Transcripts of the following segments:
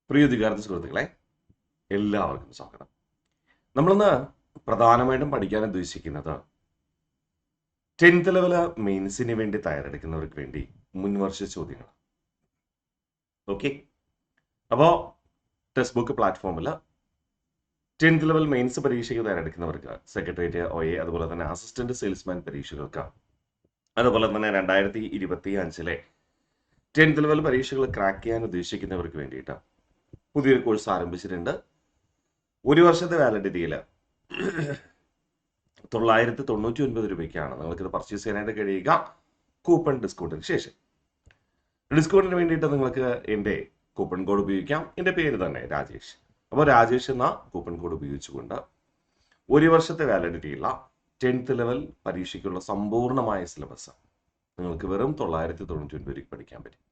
പ്രിയ വിദ്യാർത്ഥി സുഹൃത്തുക്കളെ, എല്ലാവർക്കും സ്വാഗതം. നമ്മളിന്ന് പ്രധാനമായിട്ടും പഠിക്കാൻ ഉദ്ദേശിക്കുന്നത് 10th ലെവൽ മെയിൻസിന് വേണ്ടി തയ്യാറെടുക്കുന്നവർക്ക് വേണ്ടി മുൻവർഷ ചോദ്യങ്ങൾ. ഓക്കെ, അപ്പോൾ ടെക്സ്റ്റ് ബുക്ക് പ്ലാറ്റ്ഫോമിൽ 10th ലെവൽ മെയിൻസ് പരീക്ഷയ്ക്ക് തയ്യാറെടുക്കുന്നവർക്ക് സെക്രട്ടേറിയറ്റ് OA, അതുപോലെ തന്നെ അസിസ്റ്റന്റ് സെയിൽസ്മാൻ പരീക്ഷകൾക്ക്, അതുപോലെ തന്നെ 2025 10th ലെവൽ പരീക്ഷകൾ ക്രാക്ക് ചെയ്യാൻ ഉദ്ദേശിക്കുന്നവർക്ക് വേണ്ടിയിട്ട് പുതിയൊരു കോഴ്സ് ആരംഭിച്ചിട്ടുണ്ട്. ഒരു വർഷത്തെ വാലിഡിറ്റിയിൽ 999 രൂപയ്ക്കാണ് നിങ്ങൾക്കിത് പർച്ചേസ് ചെയ്യാനായിട്ട് കഴിയുക, കൂപ്പൺ ഡിസ്കൗണ്ടിന് ശേഷം. ഡിസ്കൗണ്ടിന് വേണ്ടിയിട്ട് നിങ്ങൾക്ക് എൻ്റെ കൂപ്പൺ കോഡ് ഉപയോഗിക്കാം. എൻ്റെ പേര് തന്നെ രാജേഷ്. അപ്പോൾ രാജേഷ് എന്ന കൂപ്പൺ കോഡ് ഉപയോഗിച്ചുകൊണ്ട് ഒരു വർഷത്തെ വാലിഡിറ്റിയുള്ള 10th ലെവൽ പരീക്ഷയ്ക്കുള്ള സമ്പൂർണ്ണമായ സിലബസ് നിങ്ങൾക്ക് വെറും 999 രൂപയ്ക്ക് പഠിക്കാൻ പറ്റും.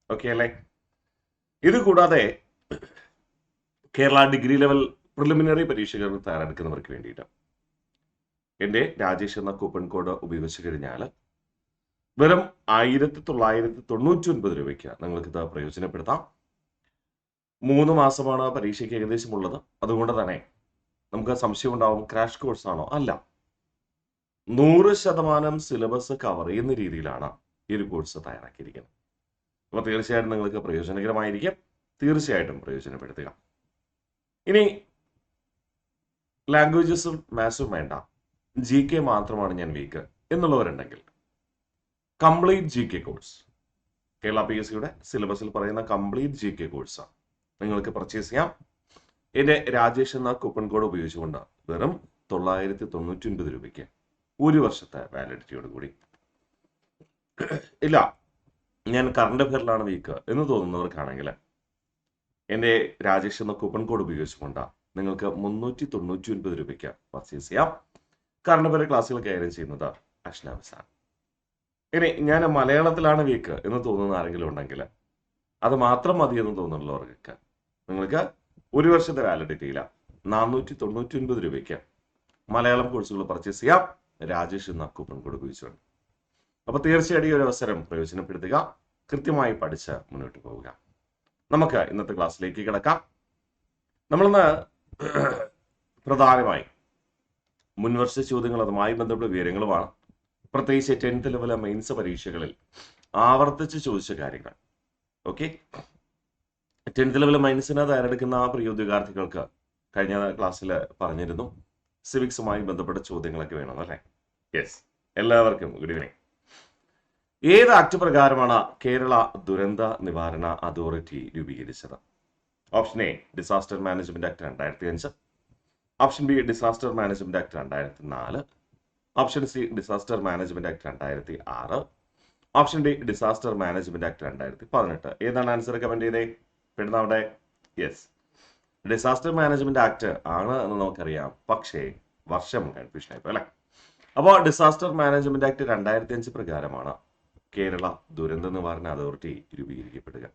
ഓക്കെ അല്ലേ? ഇത് കൂടാതെ കേരള ഡിഗ്രി ലെവൽ പ്രിലിമിനറി പരീക്ഷകൾ തയ്യാറെടുക്കുന്നവർക്ക് വേണ്ടിയിട്ട് എൻ്റെ രാജേഷ് എന്ന കൂപ്പൺ കോഡ് ഉപയോഗിച്ച് കഴിഞ്ഞാൽ വെറും 1999 രൂപയ്ക്ക് നിങ്ങൾക്കിത് പ്രയോജനപ്പെടുത്താം. 3 മാസമാണ് പരീക്ഷയ്ക്ക് ഏകദേശം ഉള്ളത്. അതുകൊണ്ട് തന്നെ നമുക്ക് സംശയം ഉണ്ടാവും, ക്രാഷ് കോഴ്സ് ആണോ? അല്ല, 100% സിലബസ് കവർ ചെയ്യുന്ന രീതിയിലാണ് ഈ ഒരു കോഴ്സ് തയ്യാറാക്കിയിരിക്കുന്നത്. അപ്പോൾ തീർച്ചയായിട്ടും നിങ്ങൾക്ക് പ്രയോജനകരമായിരിക്കും. തീർച്ചയായിട്ടും പ്രയോജനപ്പെടുത്തുക. ഇനി ലാംഗ്വേജസും മാത്സും വേണ്ട, GK മാത്രമാണ് ഞാൻ വീക്ക് എന്നുള്ളവരുണ്ടെങ്കിൽ കംപ്ലീറ്റ് GK കോഴ്സ്, കേരള PSCയുടെ സിലബസിൽ പറയുന്ന കംപ്ലീറ്റ് GK കോഴ്സ് നിങ്ങൾക്ക് പർച്ചേസ് ചെയ്യാം. എൻ്റെ രാജേഷ് എന്ന കൂപ്പൺ കോഡ് ഉപയോഗിച്ചുകൊണ്ട് വെറും 999 രൂപയ്ക്ക് ഒരു വർഷത്തെ വാലിഡിറ്റിയോട് കൂടി. ഇല്ല, ഞാൻ കറണ്ട് അഫെയറിലാണ് വീക്ക് എന്ന് തോന്നുന്നവർക്കാണെങ്കിൽ എൻ്റെ രാജേഷ് എന്ന കൂപ്പൺ കോഡ് ഉപയോഗിച്ചുകൊണ്ട് നിങ്ങൾക്ക് 399 രൂപയ്ക്ക് പർച്ചേസ് ചെയ്യാം. കറണ്ട് അഫെയർ ക്ലാസ്സുകൾ കൈകാര്യം ചെയ്യുന്നത് അഷ്നാവിസാണ്. ഇനി ഞാൻ മലയാളത്തിലാണ് വീക്ക് എന്ന് തോന്നുന്ന ആരെങ്കിലും ഉണ്ടെങ്കിൽ അത് മാത്രം മതി എന്ന് തോന്നുന്നുള്ളവർക്ക് നിങ്ങൾക്ക് ഒരു വർഷത്തെ വാലിഡിറ്റിയില്ല 499 രൂപയ്ക്ക് മലയാളം കോഴ്സുകൾ പർച്ചേസ് ചെയ്യാം, രാജേഷ് എന്ന കൂപ്പൺ കോഡ് ഉപയോഗിച്ചുകൊണ്ട്. അപ്പോൾ തീർച്ചയായും ഈ ഒരു അവസരം പ്രയോജനപ്പെടുത്തുക, കൃത്യമായി പഠിച്ച് മുന്നോട്ട് പോവുക. നമുക്ക് ഇന്നത്തെ ക്ലാസ്സിലേക്ക് കിടക്കാം. നമ്മളിന്ന് പ്രധാനമായി മുൻവർഷ ചോദ്യങ്ങൾ, അതുമായി ബന്ധപ്പെട്ട വിവരങ്ങളുമാണ്. പ്രത്യേകിച്ച് 10th ലെവൽ മെയിൻസ് പരീക്ഷകളിൽ ആവർത്തിച്ച് ചോദിച്ച കാര്യങ്ങൾ. ഓക്കെ, 10th ലെവൽ മെയിൻസിന് തയ്യാറെടുക്കുന്ന പ്രിയ ഉദ്യോഗാർത്ഥികൾക്ക് കഴിഞ്ഞ ക്ലാസ്സിൽ പറഞ്ഞിരുന്നു സിവിക്സുമായി ബന്ധപ്പെട്ട ചോദ്യങ്ങളൊക്കെ വേണമെന്നല്ലേ? യെസ്, എല്ലാവർക്കും ഗുഡ് ഈവനിങ്. ഏത് ആക്ട് പ്രകാരമാണ് കേരള ദുരന്ത നിവാരണ അതോറിറ്റി രൂപീകരിച്ചത്? Option A disaster management act 2005, option B disaster management act 2004, option C disaster management act 2006, option D disaster management act 2018. ഏതാണ് ആൻസർ? കമന്റ് ചെയ്തേ, പെടുന്നവിടെ. യെസ്, ഡിസാസ്റ്റർ മാനേജ്മെന്റ് ആക്ട് ആണ് എന്ന് നമുക്കറിയാം, പക്ഷേ വർഷം കൺഫ്യൂഷൻ ആയിപ്പോ അല്ലെ? അപ്പോൾ ഡിസാസ്റ്റർ മാനേജ്മെന്റ് ആക്ട് 2005 പ്രകാരമാണ് കേരള ദുരന്ത നിവാരണ അതോറിറ്റി രൂപീകരിക്കപ്പെടുക.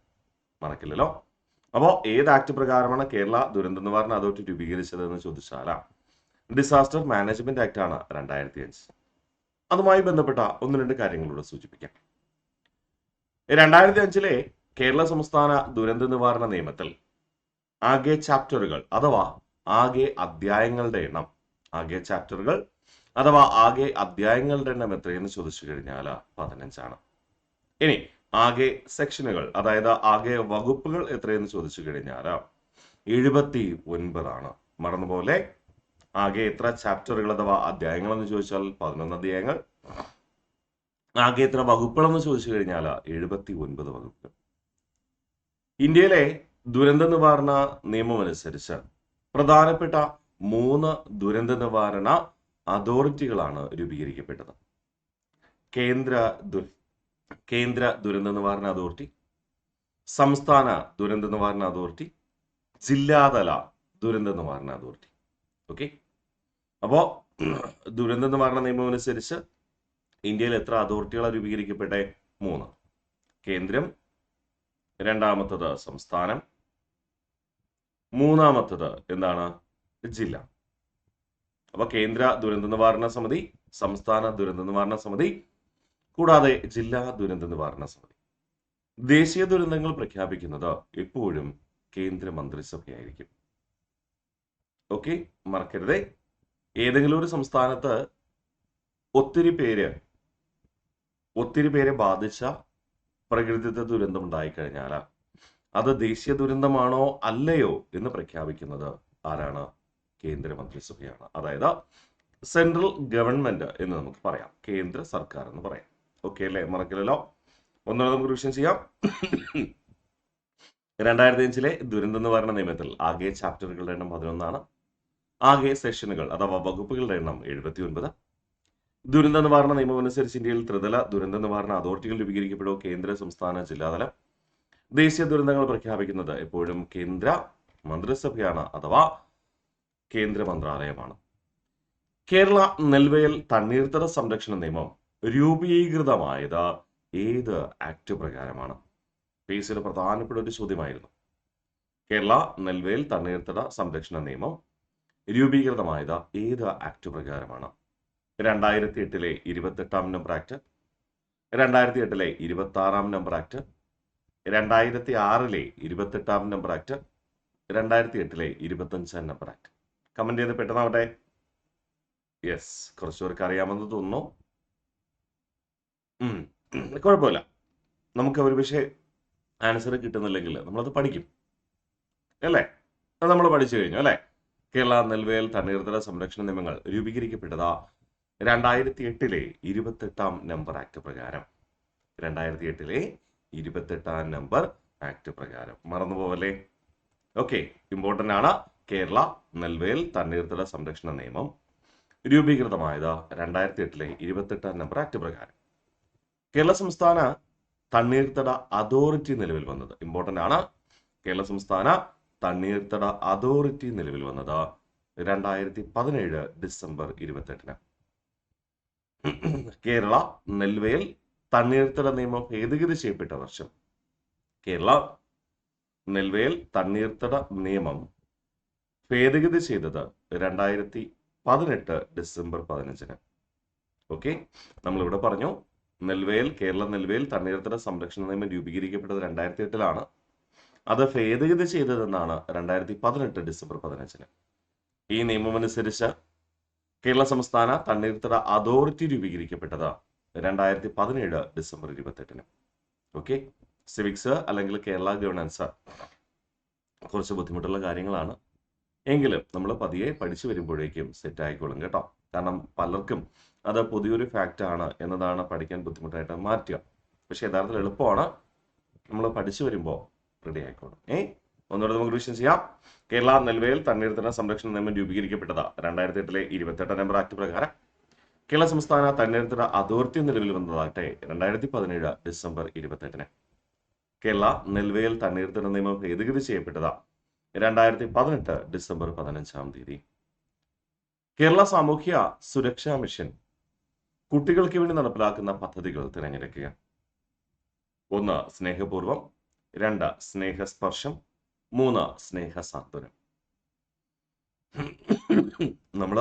മറക്കില്ലല്ലോ. അപ്പോൾ ഏത് ആക്ട് പ്രകാരമാണ് കേരള ദുരന്ത നിവാരണ അതോറിറ്റി രൂപീകരിച്ചത് എന്ന് ചോദിച്ചാൽ ഡിസാസ്റ്റർ മാനേജ്മെന്റ് ആക്ട് ആണ് 2005. അതുമായി ബന്ധപ്പെട്ട 1-2 കാര്യങ്ങളൂടെ സൂചിപ്പിക്കാം. 2005 കേരള സംസ്ഥാന ദുരന്ത നിവാരണ നിയമത്തിൽ ആകെ ചാപ്റ്ററുകൾ അഥവാ ആകെ അധ്യായങ്ങളുടെ എണ്ണം, ആകെ ചാപ്റ്ററുകൾ അഥവാ ആകെ അധ്യായങ്ങളുടെ എണ്ണം എത്രയെന്ന് ചോദിച്ചു കഴിഞ്ഞാൽ 15ആണ്. ഇനി ആകെ സെക്ഷനുകൾ, അതായത് ആകെ വകുപ്പുകൾ എത്രയെന്ന് ചോദിച്ചു കഴിഞ്ഞാൽ 79ആണ്. മറന്നുപോലെ, ആകെ എത്ര ചാപ്റ്ററുകൾ അഥവാ അധ്യായങ്ങൾ എന്ന് ചോദിച്ചാൽ 11 അധ്യായങ്ങൾ. ആകെ എത്ര വകുപ്പുകൾ എന്ന് ചോദിച്ചു കഴിഞ്ഞാൽ 79 വകുപ്പുകൾ. ഇന്ത്യയിലെ ദുരന്ത നിവാരണ നിയമം അനുസരിച്ച് പ്രധാനപ്പെട്ട 3 ദുരന്ത നിവാരണ അതോറിറ്റികളാണ് രൂപീകരിക്കപ്പെട്ടത്. കേന്ദ്ര ദുരന്ത നിവാരണ അതോറിറ്റി, സംസ്ഥാന ദുരന്ത നിവാരണ അതോറിറ്റി, ജില്ലാതല ദുരന്ത നിവാരണ അതോറിറ്റി. ഓക്കെ, അപ്പോൾ ദുരന്ത നിവാരണ നിയമം അനുസരിച്ച് ഇന്ത്യയിൽ എത്ര അതോറിറ്റികളാണ് രൂപീകരിക്കപ്പെട്ടെ? 3. കേന്ദ്രം, രണ്ടാമത്തത് സംസ്ഥാനം, മൂന്നാമത്തത് എന്താണ്? ജില്ല. അപ്പൊ കേന്ദ്ര ദുരന്ത നിവാരണ സമിതി, സംസ്ഥാന ദുരന്ത നിവാരണ സമിതി, കൂടാതെ ജില്ലാ ദുരന്ത നിവാരണ സമിതി. ദേശീയ ദുരന്തങ്ങൾ പ്രഖ്യാപിക്കുന്നത് എപ്പോഴും കേന്ദ്ര മന്ത്രിസഭയായിരിക്കും. ഓക്കെ, മറക്കരുതേ. ഏതെങ്കിലും ഒരു സംസ്ഥാനത്ത് ഒത്തിരി പേരെ ബാധിച്ച പ്രകൃതിദത്ത ദുരന്തം ഉണ്ടായിക്കഴിഞ്ഞാൽ അത് ദേശീയ ദുരന്തമാണോ അല്ലയോ എന്ന് പ്രഖ്യാപിക്കുന്നത് ആരാണ്? കേന്ദ്ര മന്ത്രിസഭയാണ്. അതായത് സെൻട്രൽ ഗവൺമെന്റ് എന്ന് നമുക്ക് പറയാം, കേന്ദ്ര സർക്കാർ എന്ന് പറയാം. ഓക്കെ അല്ലേ? മറക്കില്ലല്ലോ. ഒന്നുകൂടെ നമുക്ക് റിവിഷൻ ചെയ്യാം. 2005 ദുരന്ത നിവാരണ നിയമത്തിൽ ആകെ ചാപ്റ്ററുകളുടെ എണ്ണം 11 ആകെ സെഷനുകൾ അഥവാ വകുപ്പുകളുടെ എണ്ണം 79. ദുരന്ത നിവാരണ നിയമം അനുസരിച്ച് ഇന്ത്യയിൽ ത്രിതല ദുരന്ത നിവാരണ അതോറിറ്റികൾ രൂപീകരിക്കപ്പെടുമോ? കേന്ദ്ര, സംസ്ഥാന, ജില്ലാതലം. ദേശീയ ദുരന്തങ്ങൾ പ്രഖ്യാപിക്കുന്നത് എപ്പോഴും കേന്ദ്ര മന്ത്രിസഭയാണ് അഥവാ കേന്ദ്ര മന്ത്രാലയമാണ്. കേരള നെൽവയൽ തണ്ണീർത്തട സംരക്ഷണ നിയമം രൂപീകൃതമായത് ഏത് ആക്ട് പ്രകാരമാണ്? പേസിൽ പ്രധാനപ്പെട്ട ഒരു ചോദ്യമായിരുന്നു. കേരള നെൽവയൽ തണ്ണീർത്തട സംരക്ഷണ നിയമം രൂപീകൃതമായത് ഏത് ആക്ട് പ്രകാരമാണ്? 2008 28 number act, 2008 26 number act, 2006 28 number act, 2008 25 number act. Comment ചെയ്ത് പെട്ടെന്നാവട്ടെ. യെസ്, കുറച്ചുപേർക്ക് അറിയാമെന്ന് തോന്നുന്നു. കുഴപ്പമില്ല, നമുക്ക് ഒരു പക്ഷേ ആൻസർ കിട്ടുന്നില്ലെങ്കിൽ നമ്മളത് പഠിക്കും അല്ലേ? അത് നമ്മൾ പഠിച്ചു കഴിഞ്ഞു അല്ലേ? കേരള നെൽവയൽ തണ്ണീർത്തട സംരക്ഷണ നിയമങ്ങൾ രൂപീകരിക്കപ്പെട്ടത് 2008 28 നമ്പർ ആക്ട് പ്രകാരം. 2008 28 നമ്പർ ആക്ട് പ്രകാരം. മറന്നുപോവല്ലേ? ഓക്കെ, ഇമ്പോർട്ടൻ്റ് ആണ്. കേരള നെൽവയൽ തണ്ണീർത്തട സംരക്ഷണ നിയമം രൂപീകൃതമായത് 2008 28 നമ്പർ ആക്ട് പ്രകാരം. കേരള സംസ്ഥാന തണ്ണീർത്തട അതോറിറ്റി നിലവിൽ വന്നത് ഇമ്പോർട്ടൻ്റ് ആണ്. കേരള സംസ്ഥാന തണ്ണീർത്തട അതോറിറ്റി നിലവിൽ വന്നത് 2017 ഡിസംബർ 28. കേരള നെൽവയൽ തണ്ണീർത്തട നിയമം ഭേദഗതി ചെയ്യപ്പെട്ട വർഷം. കേരള നെൽവയൽ തണ്ണീർത്തട നിയമം ഭേദഗതി ചെയ്തത് 2018 ഡിസംബർ 15. ഓക്കെ, നമ്മളിവിടെ പറഞ്ഞു കേരള നെൽവയൽ തണ്ണീർത്തട സംരക്ഷണ നിയമം രൂപീകരിക്കപ്പെട്ടത് 2008 അത് ഭേദഗതി ചെയ്തതെന്നാണ് 2018 ഡിസംബർ 15. ഈ നിയമമനുസരിച്ച് കേരള സംസ്ഥാന തണ്ണീർത്തട അതോറിറ്റി രൂപീകരിക്കപ്പെട്ടത് 2017 ഡിസംബർ 28. ഓക്കെ, സിവിക്സ് അല്ലെങ്കിൽ കേരള ഗവേണൻസ് കുറച്ച് ബുദ്ധിമുട്ടുള്ള കാര്യങ്ങളാണ്, എങ്കിലും നമ്മൾ പതിയെ പഠിച്ചു വരുമ്പോഴേക്കും സെറ്റ് ആയിക്കോളും കേട്ടോ. കാരണം പലർക്കും അത് പുതിയൊരു ഫാക്റ്റ് ആണ് എന്നതാണ് പഠിക്കാൻ ബുദ്ധിമുട്ടായിട്ട് മാറ്റുക. പക്ഷെ യഥാർത്ഥത്തിൽ എളുപ്പമാണ്, നമ്മൾ പഠിച്ചു വരുമ്പോൾ റെഡി ആയിക്കോളും. ഒന്നുകൂടെ നമുക്ക് റിവിഷൻ ചെയ്യാം. കേരള നെൽവയൽ തണ്ണീർത്തട സംരക്ഷണ നിയമം രൂപീകരിക്കപ്പെട്ടത് 2008 28 നമ്പർ ആക്ട് പ്രകാരം. കേരള സംസ്ഥാന തണ്ണീർത്തട അതോറിറ്റി നിലവിൽ വന്നതാകട്ടെ 2017 ഡിസംബർ 28. കേരള നെൽവയൽ തണ്ണീർത്തട നിയമം ഭേദഗതി ചെയ്യപ്പെട്ടത് 2018 ഡിസംബർ 15. കേരള സാമൂഹ്യ സുരക്ഷാ മിഷൻ കുട്ടികൾക്ക് വേണ്ടി നടപ്പിലാക്കുന്ന പദ്ധതികൾ തിരഞ്ഞെടുക്കുക. 1 സ്നേഹപൂർവം, 2 സ്നേഹസ്പർശം, 3 സ്നേഹസാന്ത്വനം. നമ്മൾ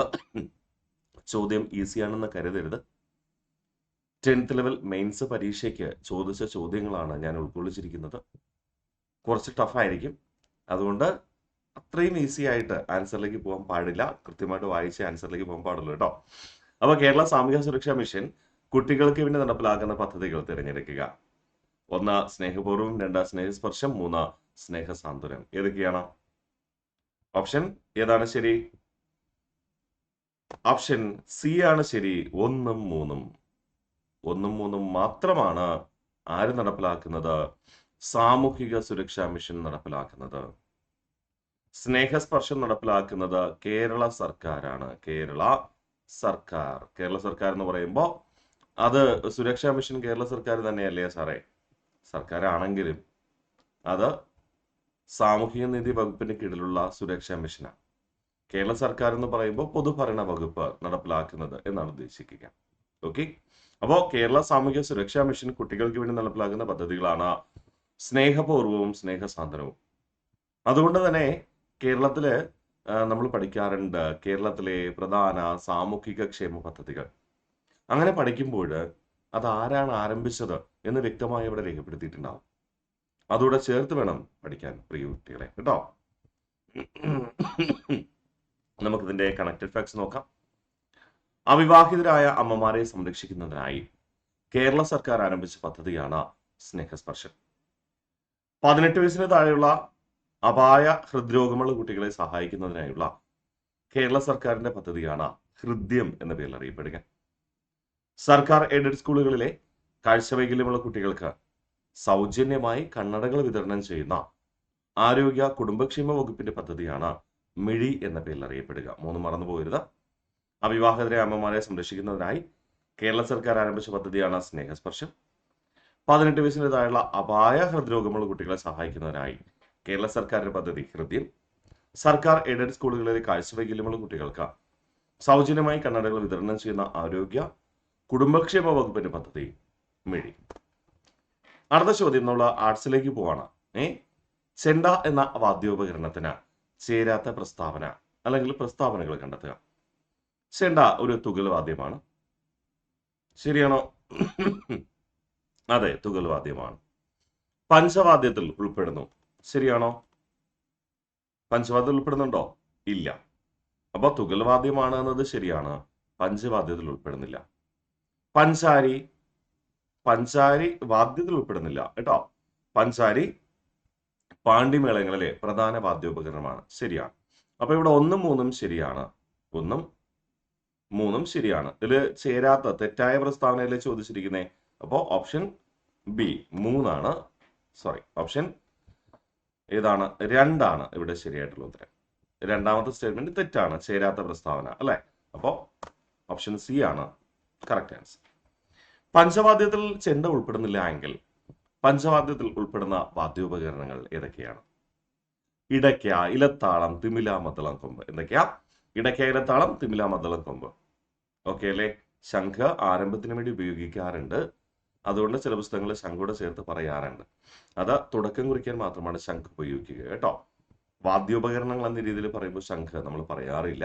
ചോദ്യം ഈസിയാണെന്ന് കരുതരുത്. 10th ലെവൽ മെയിൻസ് പരീക്ഷയ്ക്ക് ചോദിച്ച ചോദ്യങ്ങളാണ് ഞാൻ ഉൾക്കൊള്ളിച്ചിരിക്കുന്നത്. കുറച്ച് ടഫായിരിക്കും, അതുകൊണ്ട് അത്രയും ഈസി ആയിട്ട് ആൻസറിലേക്ക് പോകാൻ പാടില്ല. കൃത്യമായിട്ട് വായിച്ച് ആൻസറിലേക്ക് പോകാൻ പാടുള്ളൂ കേട്ടോ. അപ്പോൾ കേരള സാമൂഹ്യ സുരക്ഷാ മിഷൻ കുട്ടികൾക്ക് വേണ്ടി നടപ്പിലാക്കുന്ന പദ്ധതികൾ തിരഞ്ഞെടുക്കുക. 1 സ്നേഹപൂർവ്വം, 2 സ്നേഹസ്പർശം, 3 സ്നേഹസാന്ത്വനം. ഏതൊക്കെയാണ്? ഓപ്ഷൻ ഏതാണ് ശരി? ഓപ്ഷൻ സി ആണ് ശരി. 1 ഉം 3 മാത്രമാണ് ആര് നടപ്പിലാക്കുന്നത്? സാമൂഹിക സുരക്ഷാ മിഷൻ നടപ്പിലാക്കുന്നത്. സ്നേഹസ്പർശം നടപ്പിലാക്കുന്നത് കേരള സർക്കാരാണ്. കേരള സർക്കാർ എന്ന് പറയുമ്പോൾ അത് സുരക്ഷാ മിഷൻ കേരള സർക്കാർ തന്നെയല്ലേ സാറേ? സർക്കാരാണെങ്കിലും അത് സാമൂഹിക നീതി വകുപ്പിന് കീഴിലുള്ള സുരക്ഷാ മിഷനാണ്. കേരള സർക്കാർ എന്ന് പറയുമ്പോൾ പൊതുഭരണ വകുപ്പ് നടപ്പിലാക്കുന്നത് എന്നാണ് ഉദ്ദേശിക്കുക. ഓക്കെ, അപ്പോൾ കേരള സാമൂഹിക സുരക്ഷാ മിഷൻ കുട്ടികൾക്ക് വേണ്ടി നടപ്പിലാക്കുന്ന പദ്ധതികളാണ് സ്നേഹപൂർവ്വവും സ്നേഹസാന്ത്വനവും. അതുകൊണ്ട് തന്നെ കേരളത്തില് നമ്മൾ പഠിക്കാറുണ്ട് കേരളത്തിലെ പ്രധാന സാമൂഹിക ക്ഷേമ പദ്ധതികൾ. അങ്ങനെ പഠിക്കുമ്പോൾ അത് ആരാണ് ആരംഭിച്ചത് എന്ന് വ്യക്തമായി ഇവിടെ രേഖപ്പെടുത്തിയിട്ടുണ്ടാവും. അതോടെ ചേർത്ത് വേണം പഠിക്കാൻ പ്രിയ കുട്ടികളെ കേട്ടോ. നമുക്കിതിന്റെ കണക്റ്റഡ് ഫാക്ട്സ് നോക്കാം. അവിവാഹിതരായ അമ്മമാരെ സംരക്ഷിക്കുന്നതിനായി കേരള സർക്കാർ ആരംഭിച്ച പദ്ധതിയാണ് സ്നേഹസ്പർശം. 18 വയസ്സിന് താഴെയുള്ള അപായ ഹൃദ്രോഗമുള്ള കുട്ടികളെ സഹായിക്കുന്നതിനായുള്ള കേരള സർക്കാരിന്റെ പദ്ധതിയാണ് ഹൃദ്യം എന്ന പേരിൽ അറിയപ്പെടുക. സർക്കാർ എയ്ഡഡ് സ്കൂളുകളിലെ കാഴ്ചവൈകല്യമുള്ള കുട്ടികൾക്ക് സൗജന്യമായി കണ്ണടകൾ വിതരണം ചെയ്യുന്ന ആരോഗ്യ കുടുംബക്ഷേമ വകുപ്പിന്റെ പദ്ധതിയാണ് മിഴി എന്ന പേരിൽ അറിയപ്പെടുക. 3 മറന്നു പോകരുത്. അവിവാഹിതരായ അമ്മമാരെ സംരക്ഷിക്കുന്നതിനായി കേരള സർക്കാർ ആരംഭിച്ച പദ്ധതിയാണ് സ്നേഹസ്പർശം. 18 വയസ്സിന് താഴെയുള്ള അപായ ഹൃദ്രോഗമുള്ള കുട്ടികളെ സഹായിക്കുന്നതിനായി കേരള സർക്കാരിന്റെ പദ്ധതി ഹൃദ്യം. സർക്കാർ എയ്ഡഡ് സ്കൂളുകളിലെ കാഴ്ചവൈകല്യമുള്ള കുട്ടികൾക്ക് സൗജന്യമായി കണ്ണടകൾ വിതരണം ചെയ്യുന്ന ആരോഗ്യ കുടുംബക്ഷേമ വകുപ്പിന്റെ പദ്ധതി മിഴി. അടുത്ത ചോദ്യം നമ്മൾ ആർട്സിലേക്ക് പോവാണ്. ചെണ്ട എന്ന വാദ്യോപകരണത്തിന് ചേരാത്ത പ്രസ്താവന അല്ലെങ്കിൽ പ്രസ്താവനകൾ കണ്ടെത്തുക. ചെണ്ട ഒരു തുകൽ വാദ്യമാണ്. ശരിയാണോ? അതെ, തുകൽ വാദ്യമാണ്. പഞ്ചവാദ്യത്തിൽ ഉൾപ്പെടുന്നു. ശരിയാണോ? പഞ്ചവാദ്യത്തിൽ ഉൾപ്പെടുന്നുണ്ടോ? ഇല്ല. അപ്പൊ തുകൽ വാദ്യമാണ് എന്നത് ശരിയാണ്. പഞ്ചവാദ്യത്തിൽ ഉൾപ്പെടുന്നില്ല. പഞ്ചാരി വാദ്യത്തിൽ ഉൾപ്പെടുന്നില്ല കേട്ടോ. പഞ്ചാരി പാണ്ഡിമേളങ്ങളിലെ പ്രധാന വാദ്യോപകരണമാണ്. ശരിയാണ്. അപ്പൊ ഇവിടെ 1ഉം 3ഉം ശരിയാണ്. 1ഉം 3ഉം ശരിയാണ്. ഇതിൽ ചേരാത്ത തെറ്റായ പ്രസ്താവനയിലെ ചോദിച്ചിരിക്കുന്നേ. അപ്പോ ഓപ്ഷൻ ബി 3ആണ്. ഓപ്ഷൻ ഏതാണ്? 2ആണ് ഇവിടെ ശരിയായിട്ടുള്ള ഉത്തരം. രണ്ടാമത്തെ സ്റ്റേറ്റ്മെന്റ് തെറ്റാണ്, ചേരാത്ത പ്രസ്താവന അല്ലെ. അപ്പോ ഓപ്ഷൻ സി ആണ് കറക്റ്റ് ആൻസർ. പഞ്ചവാദ്യത്തിൽ ചെണ്ട ഉൾപ്പെടുന്നില്ല എങ്കിൽ പഞ്ചവാദ്യത്തിൽ ഉൾപ്പെടുന്ന വാദ്യോപകരണങ്ങൾ ഏതൊക്കെയാണ്? ഇടയ്ക്ക, ഇലത്താളം, തിമില, മദ്ദളം, കൊമ്പ്. എന്തൊക്കെയാ? ഇടയ്ക്ക, ഇലത്താളം, തിമില, മദ്ദളം, കൊമ്പ്. ഓക്കെ അല്ലേ? ശംഖ് ആരംഭത്തിന് വേണ്ടി ഉപയോഗിക്കാറുണ്ട്. അതുകൊണ്ട് ചില പുസ്തകങ്ങളിൽ ശംഖൂടെ ചേർത്ത് പറയാറുണ്ട്. അത് തുടക്കം കുറിക്കാൻ മാത്രമാണ് ശംഖ് ഉപയോഗിക്കുക കേട്ടോ. വാദ്യോപകരണങ്ങൾ എന്ന രീതിയിൽ പറയുമ്പോൾ ശംഖ് നമ്മൾ പറയാറില്ല.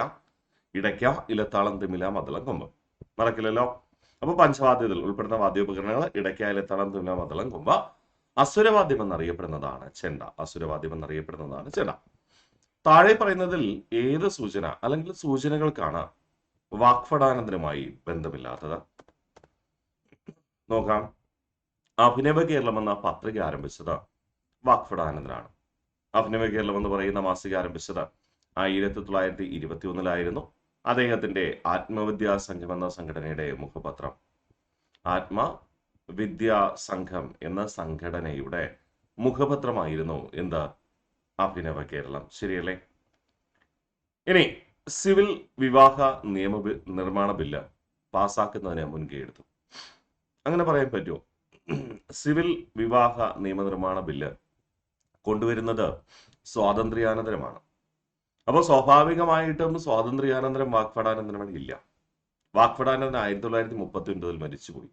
ഇടയ്ക്ക, ഇലത്താളം, തിമില, മദ്ദളം, കൊമ്പ്. മറക്കില്ലല്ലോ. അപ്പൊ പഞ്ചവാദ്യത്തിൽ ഉൾപ്പെടുന്ന വാദ്യോപകരണങ്ങൾ ഇടയ്ക്ക, ഇലത്താളം, തിമില, മദ്ദളം, കൊമ്പ്. അസുരവാദ്യം എന്നറിയപ്പെടുന്നതാണ് ചെണ്ട. അസുരവാദ്യം എന്നറിയപ്പെടുന്നതാണ് ചെണ്ട. താഴെ പറയുന്നതിൽ ഏത് സൂചന അല്ലെങ്കിൽ സൂചനകൾക്കാണ് വാക്ഫടാനന്തരമായി ബന്ധമില്ലാത്തത്? നോക്കാം. അഭിനവ കേരളം എന്ന പത്രിക ആരംഭിച്ചത് വാക്ഫടാനന്ദനാണ്. അഭിനവ കേരളം എന്ന് പറയുന്ന മാസിക ആരംഭിച്ചത് 1921 അദ്ദേഹത്തിന്റെ ആത്മവിദ്യാ സംഘം എന്ന സംഘടനയുടെ മുഖപത്രം ആത്മവിദ്യാ സംഘം എന്ന സംഘടനയുടെ മുഖപത്രമായിരുന്നു എന്ത്? അഭിനവ കേരളം. ശരിയല്ലേ? ഇനി സിവിൽ വിവാഹ നിർമ്മാണ ബില്ല് പാസ്സാക്കുന്നതിന് മുൻകൈ എടുത്തു. അങ്ങനെ പറയാൻ പറ്റുമോ? സിവിൽ വിവാഹ നിയമനിർമ്മാണ ബില്ല് കൊണ്ടുവരുന്നത് സ്വാതന്ത്ര്യാനന്തരമാണ്. അപ്പോൾ സ്വാഭാവികമായിട്ടും സ്വാതന്ത്ര്യാനന്തരം വാക്ഫടാനന്തരം ഇല്ല. വാക്ഫടാനന്തരം 1939 മരിച്ചുപോയി.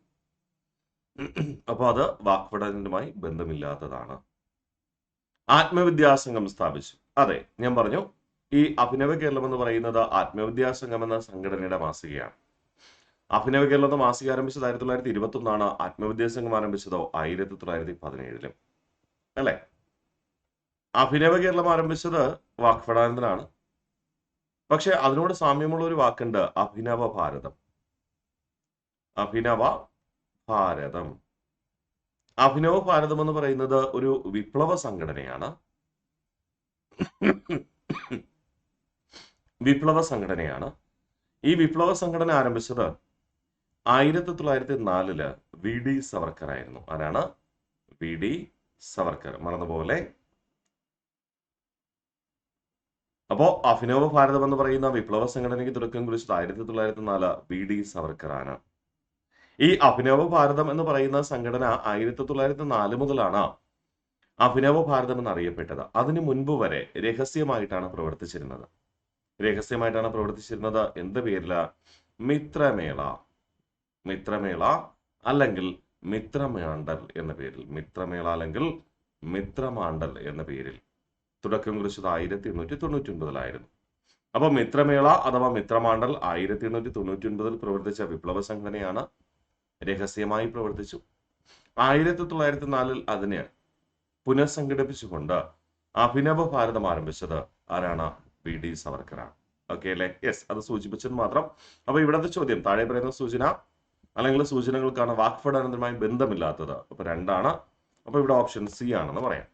അപ്പോൾ അത് വാക്ഫടാനന്തരമായി ബന്ധമില്ലാത്തതാണ്. ആത്മവിദ്യാസംഘം സ്ഥാപിച്ചു. അതെ, ഞാൻ പറഞ്ഞു ഈ അഭിനവ കേരളം എന്ന് പറയുന്നത് ആത്മവിദ്യാസംഘം എന്ന സംഘടനയുടെ മാസികയാണ്. അഭിനവ കേരളം എന്ന മാസിക ആരംഭിച്ചത് 1921 ആത്മവിദ്യാസംഘം ആരംഭിച്ചതോ 1917 അല്ലെ? അഭിനവ കേരളം ആരംഭിച്ചത് വാക്ഫടാനന്ദനാണ്. പക്ഷെ അതിനോട് സാമ്യമുള്ള ഒരു വാക്കുണ്ട്, അഭിനവ ഭാരതം. അഭിനവ ഭാരതം അഭിനവ ഭാരതം എന്ന് പറയുന്നത് ഒരു വിപ്ലവ സംഘടനയാണ്. ഈ വിപ്ലവ സംഘടന ആരംഭിച്ചത് 1904 വി ഡി സവർക്കർ ആയിരുന്നു. ആരാണ്? V D Savarkar. മറന്നുപോലെ. അപ്പോ അഭിനവ ഭാരതം എന്ന് പറയുന്ന വിപ്ലവ സംഘടനയ്ക്ക് തുടക്കം കുറിച്ചത് 1904 വി ഡി സവർക്കർ ആണ്. ഈ അഭിനവ ഭാരതം എന്ന് പറയുന്ന സംഘടന 1904 മുതലാണ് അഭിനവ ഭാരതം എന്നറിയപ്പെട്ടത്. അതിനു മുൻപ് വരെ രഹസ്യമായിട്ടാണ് പ്രവർത്തിച്ചിരുന്നത്. എന്ത് പേരില? മിത്രമേള അല്ലെങ്കിൽ മിത്രമാണ്ടൽ എന്ന പേരിൽ. മിത്രമേള അല്ലെങ്കിൽ മിത്രമാണ്ടൽ എന്ന പേരിൽ തുടക്കം കുറിച്ചത് 1899 അപ്പൊ മിത്രമേള അഥവാ മിത്രമാണ്ടൽ 1899 പ്രവർത്തിച്ച വിപ്ലവ സംഘടനയാണ്. രഹസ്യമായി പ്രവർത്തിച്ചു. 1904 അതിന് പുനഃസംഘടിപ്പിച്ചുകൊണ്ട് അഭിനവ ഭാരതം ആരംഭിച്ചത് ആരാണ്? VD സവർക്കറാണ്. ഓക്കെ അല്ലേ? യെസ്, അത് സൂചിപ്പിച്ചത് മാത്രം. അപ്പൊ ഇവിടത്തെ ചോദ്യം താഴെ പറയുന്ന സൂചന അല്ലെങ്കിൽ സൂചനകൾക്കാണ് വാക്ഫടാനന്ദനുമായി ബന്ധമില്ലാത്തത്. അപ്പൊ 2 ആണ്. അപ്പൊ ഇവിടെ ഓപ്ഷൻ സി ആണെന്ന് പറയാം.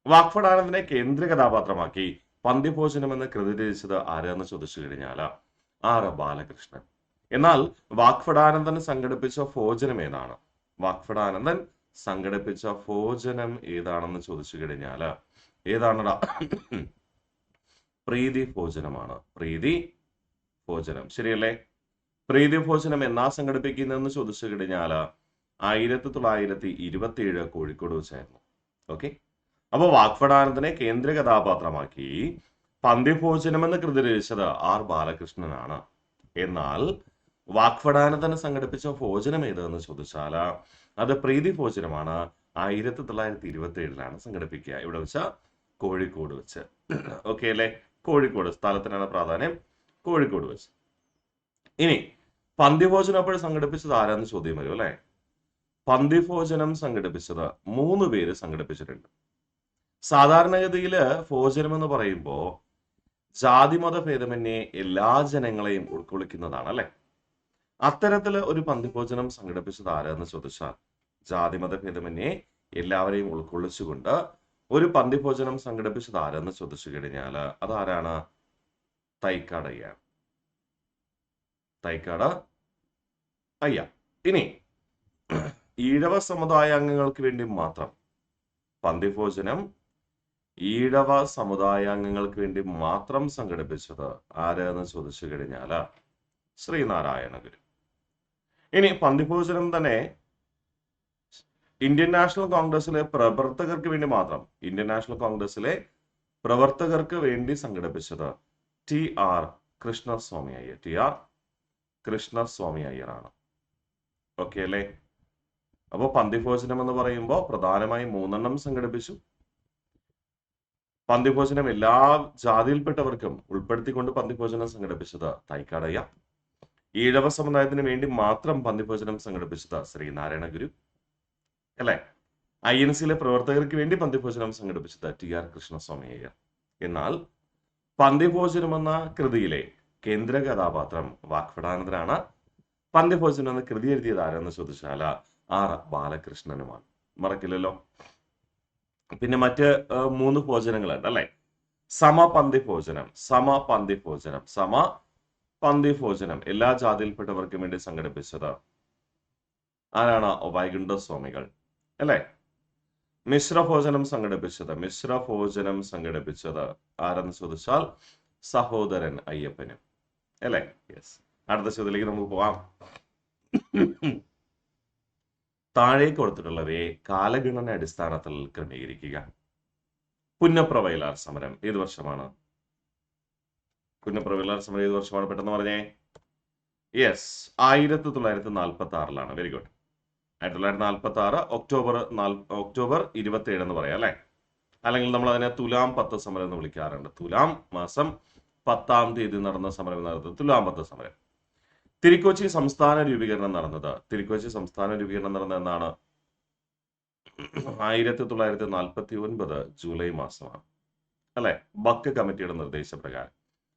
വാക്ഫടാനന്ദനെ കേന്ദ്ര കഥാപാത്രമാക്കി പന്തിഭോജനം എന്ന കൃതി രചിച്ചത് ആരെന്ന് ചോദിച്ചു കഴിഞ്ഞാൽ R ബാലകൃഷ്ണൻ. എന്നാൽ വാക്ഫടാനന്ദൻ സംഘടിപ്പിച്ച ഭോജനം ഏതാണ്? വാക്ഫടാനന്ദൻ സംഘടിപ്പിച്ച ഭോജനം ഏതാണെന്ന് ചോദിച്ചു കഴിഞ്ഞാൽ ഏതാണടാ? പ്രീതി ഭോജനമാണ്. പ്രീതി ഭോജനം, ശരിയല്ലേ? പ്രീതി ഭോജനം എന്നാ സംഘടിപ്പിക്കുന്നതെന്ന് ചോദിച്ചു കഴിഞ്ഞാൽ 1927 കോഴിക്കോട് വെച്ചായിരുന്നു. ഓക്കെ, അപ്പൊ വാക്ഫടാനന്ദനെ കേന്ദ്ര കഥാപാത്രമാക്കി പന്തിഭോജനം എന്ന കൃതി രചിച്ചത് R ബാലകൃഷ്ണനാണ്. എന്നാൽ വാക്ഫടാനന്ദനെ സംഘടിപ്പിച്ച ഭോജനം ഏതെന്ന് ചോദിച്ചാൽ അത് പ്രീതി ഭോജനമാണ്. 1927 സംഘടിപ്പിക്കുക. ഇവിടെ വെച്ച കോഴിക്കോട് വെച്ച്. ഓക്കെ അല്ലേ? കോഴിക്കോട് സ്ഥലത്തിനാണ് പ്രാധാന്യം. കോഴിക്കോട് വെച്ച്. ഇനി പന്തിഭോജനം അപ്പോൾ സംഘടിപ്പിച്ചത് ആരാന്ന് ചോദ്യം വരും അല്ലെ? പന്തിഭോജനം സംഘടിപ്പിച്ചത് 3 പേര് സംഘടിപ്പിച്ചിട്ടുണ്ട്. സാധാരണഗതിയിൽ ഭോജനം എന്ന് പറയുമ്പോൾ ജാതിമത ഭേദമന്യേ എല്ലാ ജനങ്ങളെയും ഉൾക്കൊള്ളിക്കുന്നതാണ് അല്ലെ? അത്തരത്തില് ഒരു പന്തിഭോജനം സംഘടിപ്പിച്ചത് ആരാന്ന് ചോദിച്ചാൽ ജാതിമത ഭേദമന്യേ എല്ലാവരെയും ഉൾക്കൊള്ളിച്ചുകൊണ്ട് ഒരു പന്തിഭോജനം സംഘടിപ്പിച്ചത് ആരെന്ന് ചോദിച്ചു കഴിഞ്ഞാൽ അതാരാണ്? തൈക്കാടയ്യ. തൈക്കാട അയ്യ. ഇനി ഈഴവ സമുദായ അംഗങ്ങൾക്ക് വേണ്ടി മാത്രം പന്തിഭോജനം ഈഴവ സമുദായാംഗങ്ങൾക്ക് വേണ്ടി മാത്രം സംഘടിപ്പിച്ചത് ആരെന്ന് ചോദിച്ചു കഴിഞ്ഞാൽ ശ്രീനാരായണ ഗുരു. ഇനി പന്തിഭോജനം തന്നെ ഇന്ത്യൻ നാഷണൽ കോൺഗ്രസിലെ പ്രവർത്തകർക്ക് വേണ്ടി മാത്രം, ഇന്ത്യൻ നാഷണൽ കോൺഗ്രസിലെ പ്രവർത്തകർക്ക് വേണ്ടി സംഘടിപ്പിച്ചത് TR കൃഷ്ണസ്വാമി അയ്യർ. TR കൃഷ്ണസ്വാമി അയ്യറാണ്. ഓക്കെ അല്ലേ? അപ്പൊ പന്തിഭോജനം എന്ന് പറയുമ്പോൾ പ്രധാനമായും 3 സംഘടിപ്പിച്ചു. പന്തിഭോജനം എല്ലാ ജാതിയിൽപ്പെട്ടവർക്കും ഉൾപ്പെടുത്തിക്കൊണ്ട് പന്തിഭോജനം സംഘടിപ്പിച്ചത് തൈക്കാടയ്യ. ഈഴവ സമുദായത്തിന് വേണ്ടി മാത്രം പന്തിഭോജനം സംഘടിപ്പിച്ചത് ശ്രീനാരായണ ഗുരു അല്ലെ? INCയിലെ പ്രവർത്തകർക്ക് വേണ്ടി പന്തിഭോജനം സംഘടിപ്പിച്ചത് TR കൃഷ്ണസ്വാമി അയ്യർ. എന്നാൽ പന്തിഭോജനം എന്ന കൃതിയിലെ കേന്ദ്ര കഥാപാത്രം വാക്ഫടാനന്ദനാണ്. പന്തിഭോജനം എന്ന കൃതി എഴുതിയത് ആരെന്ന് ചോദിച്ചാൽ R ബാലകൃഷ്ണനുമാണ്. മറക്കില്ലല്ലോ. പിന്നെ മറ്റ് 3 ഭോജനങ്ങളുണ്ട് അല്ലെ? സമപന്തിഭോജനം, സമപന്തിഭോജനം, സമപന്തിഭോജനം എല്ലാ ജാതിയിൽപ്പെട്ടവർക്കും വേണ്ടി സംഘടിപ്പിച്ചത് ആരാണ്? വൈകുണ്ഠ സ്വാമികൾ അല്ലെ? മിശ്രഭോജനം സംഘടിപ്പിച്ചത് ആരെന്ന് ചോദിച്ചാൽ സഹോദരൻ അയ്യപ്പനും അല്ലെ? യെസ്. അടുത്ത ചോദ്യത്തിലേക്ക് നമുക്ക് പോവാം. താഴെ കൊടുത്തിട്ടുള്ളവയെ കാലഗണന അടിസ്ഥാനത്തിൽ ക്രമീകരിക്കുക. പുന്നപ്ര വയലാർ സമരം ഏത് വർഷമാണ്? പുന്നപ്ര വയലാർ സമരം ഏത് വർഷമാണ്? പെട്ടെന്ന് പറഞ്ഞേ. Yes, 1946 very good. 1946 ഒക്ടോബർ 27 എന്ന് പറയാം അല്ലെ? അല്ലെങ്കിൽ നമ്മൾ അതിനെ തുലാം 10 സമരം എന്ന് വിളിക്കാറുണ്ട്. തുലാം മാസം 10-ാം തീയതി നടന്ന സമരം നടന്നത് തുലാം 10 സമരം. തിരുക്കൊച്ചി സംസ്ഥാന രൂപീകരണം നടന്നത് എന്നാണ്? 1949 ജൂലൈ മാസമാണ് അല്ലെ? ബക്ക് കമ്മിറ്റിയുടെ നിർദ്ദേശപ്രകാരം.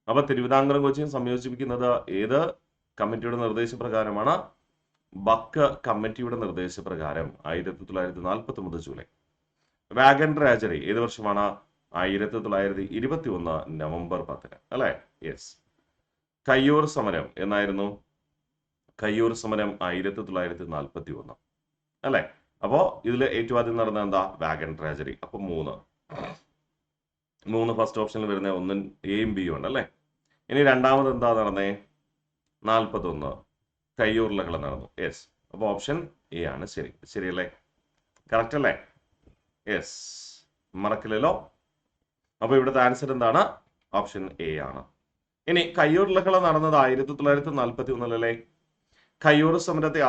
അപ്പൊ തിരുവിതാംകൂറും കൊച്ചിയും സംയോജിപ്പിക്കുന്നത് ഏത് കമ്മിറ്റിയുടെ നിർദ്ദേശപ്രകാരമാണ്? ബക്ക് കമ്മിറ്റിയുടെ നിർദ്ദേശപ്രകാരം 1949 ജൂലൈ. വാഗൺ ട്രാജഡി ഏത് വർഷമാണ്? 1921 നവംബർ 10 അല്ലെ? യെസ്. കയ്യൂർ സമരം എന്നായിരുന്നു? കയ്യൂർ സമരം 1941 അല്ലെ? അപ്പോ ഇതില് ഏറ്റവും ആദ്യം നടന്ന എന്താ? Wagon tragedy. അപ്പൊ 3 ഫസ്റ്റ് ഓപ്ഷനിൽ വരുന്ന 1 എയും ബിയും ഉണ്ട് അല്ലെ? ഇനി രണ്ടാമത് എന്താ നടന്നേ? 41 കയ്യൂർ ലഹള നടന്നു. യെസ്. അപ്പൊ ഓപ്ഷൻ എ ആണ് ശരി. ശരിയല്ലേ? കറക്റ്റ് അല്ലേ? യെസ്, മറക്കില്ലല്ലോ. അപ്പൊ ഇവിടുത്തെ ആൻസർ എന്താണ്? ഓപ്ഷൻ എ ആണ്. ഇനി കയ്യൂർ ലഹള നടന്നത് 1941 അല്ലേ? കയ്യൂർ സമരത്തെ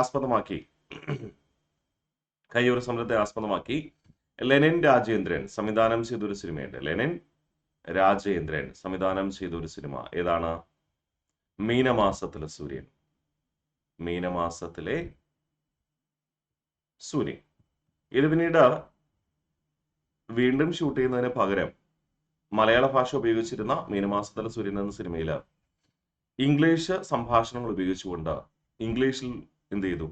ആസ്പദമാക്കി ലെനിൻ രാജേന്ദ്രൻ സംവിധാനം ചെയ്തൊരു സിനിമയുണ്ട്. ലെനിൻ രാജേന്ദ്രൻ സംവിധാനം ചെയ്തൊരു സിനിമ ഏതാണ്? മീനമാസത്തിലെ സൂര്യൻ. മീനമാസത്തിലെ സൂര്യൻ. ഇത് പിന്നീട് വീണ്ടും ഷൂട്ട് ചെയ്യുന്നതിന് പകരം മലയാള ഭാഷ ഉപയോഗിച്ചിരുന്ന മീനമാസത്തിലെ സൂര്യൻ എന്ന സിനിമയിൽ ഇംഗ്ലീഷ് സംഭാഷണങ്ങൾ ഉപയോഗിച്ചുകൊണ്ട് ഇംഗ്ലീഷിൽ എന്ത് ചെയ്തു,